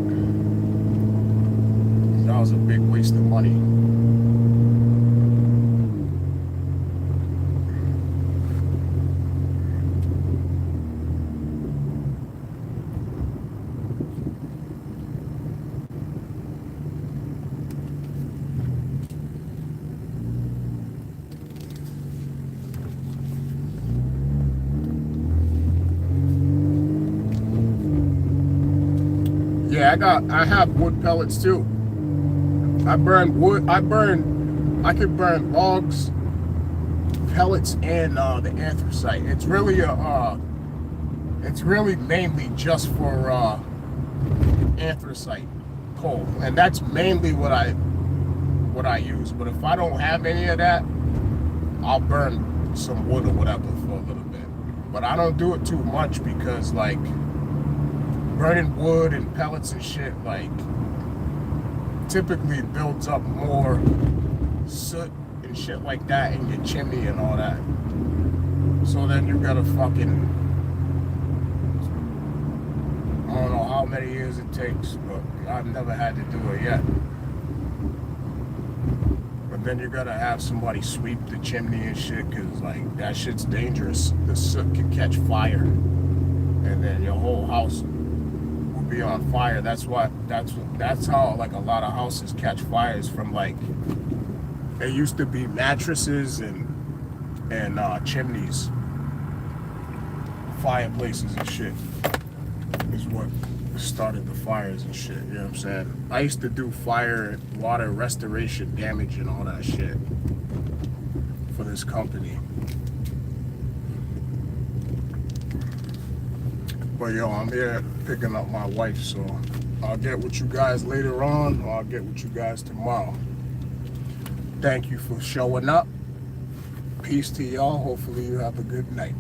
Speaker 1: That was a big waste of money. Yeah, I have wood pellets too. I burn wood. I could burn logs, pellets, and the anthracite. It's really mainly just for anthracite coal, and that's mainly what I use. But if I don't have any of that, I'll burn some wood or whatever for a little bit. But I don't do it too much because like burning wood and pellets and shit like typically builds up more soot and shit like that in your chimney and all that. So then you gotta fucking, I don't know how many years it takes, but I've never had to do it yet. But then you gotta have somebody sweep the chimney and shit, cause like that shit's dangerous. The soot can catch fire, and then your whole house will be on fire. That's how like a lot of houses catch fires from like. There used to be mattresses and chimneys, fireplaces and shit is what started the fires and shit, you know what I'm saying? I used to do fire, water restoration, damage and all that shit for this company. But yo, I'm here picking up my wife, so I'll get with you guys later on, or I'll get with you guys tomorrow. Thank you for showing up. Peace to y'all. Hopefully you have a good night.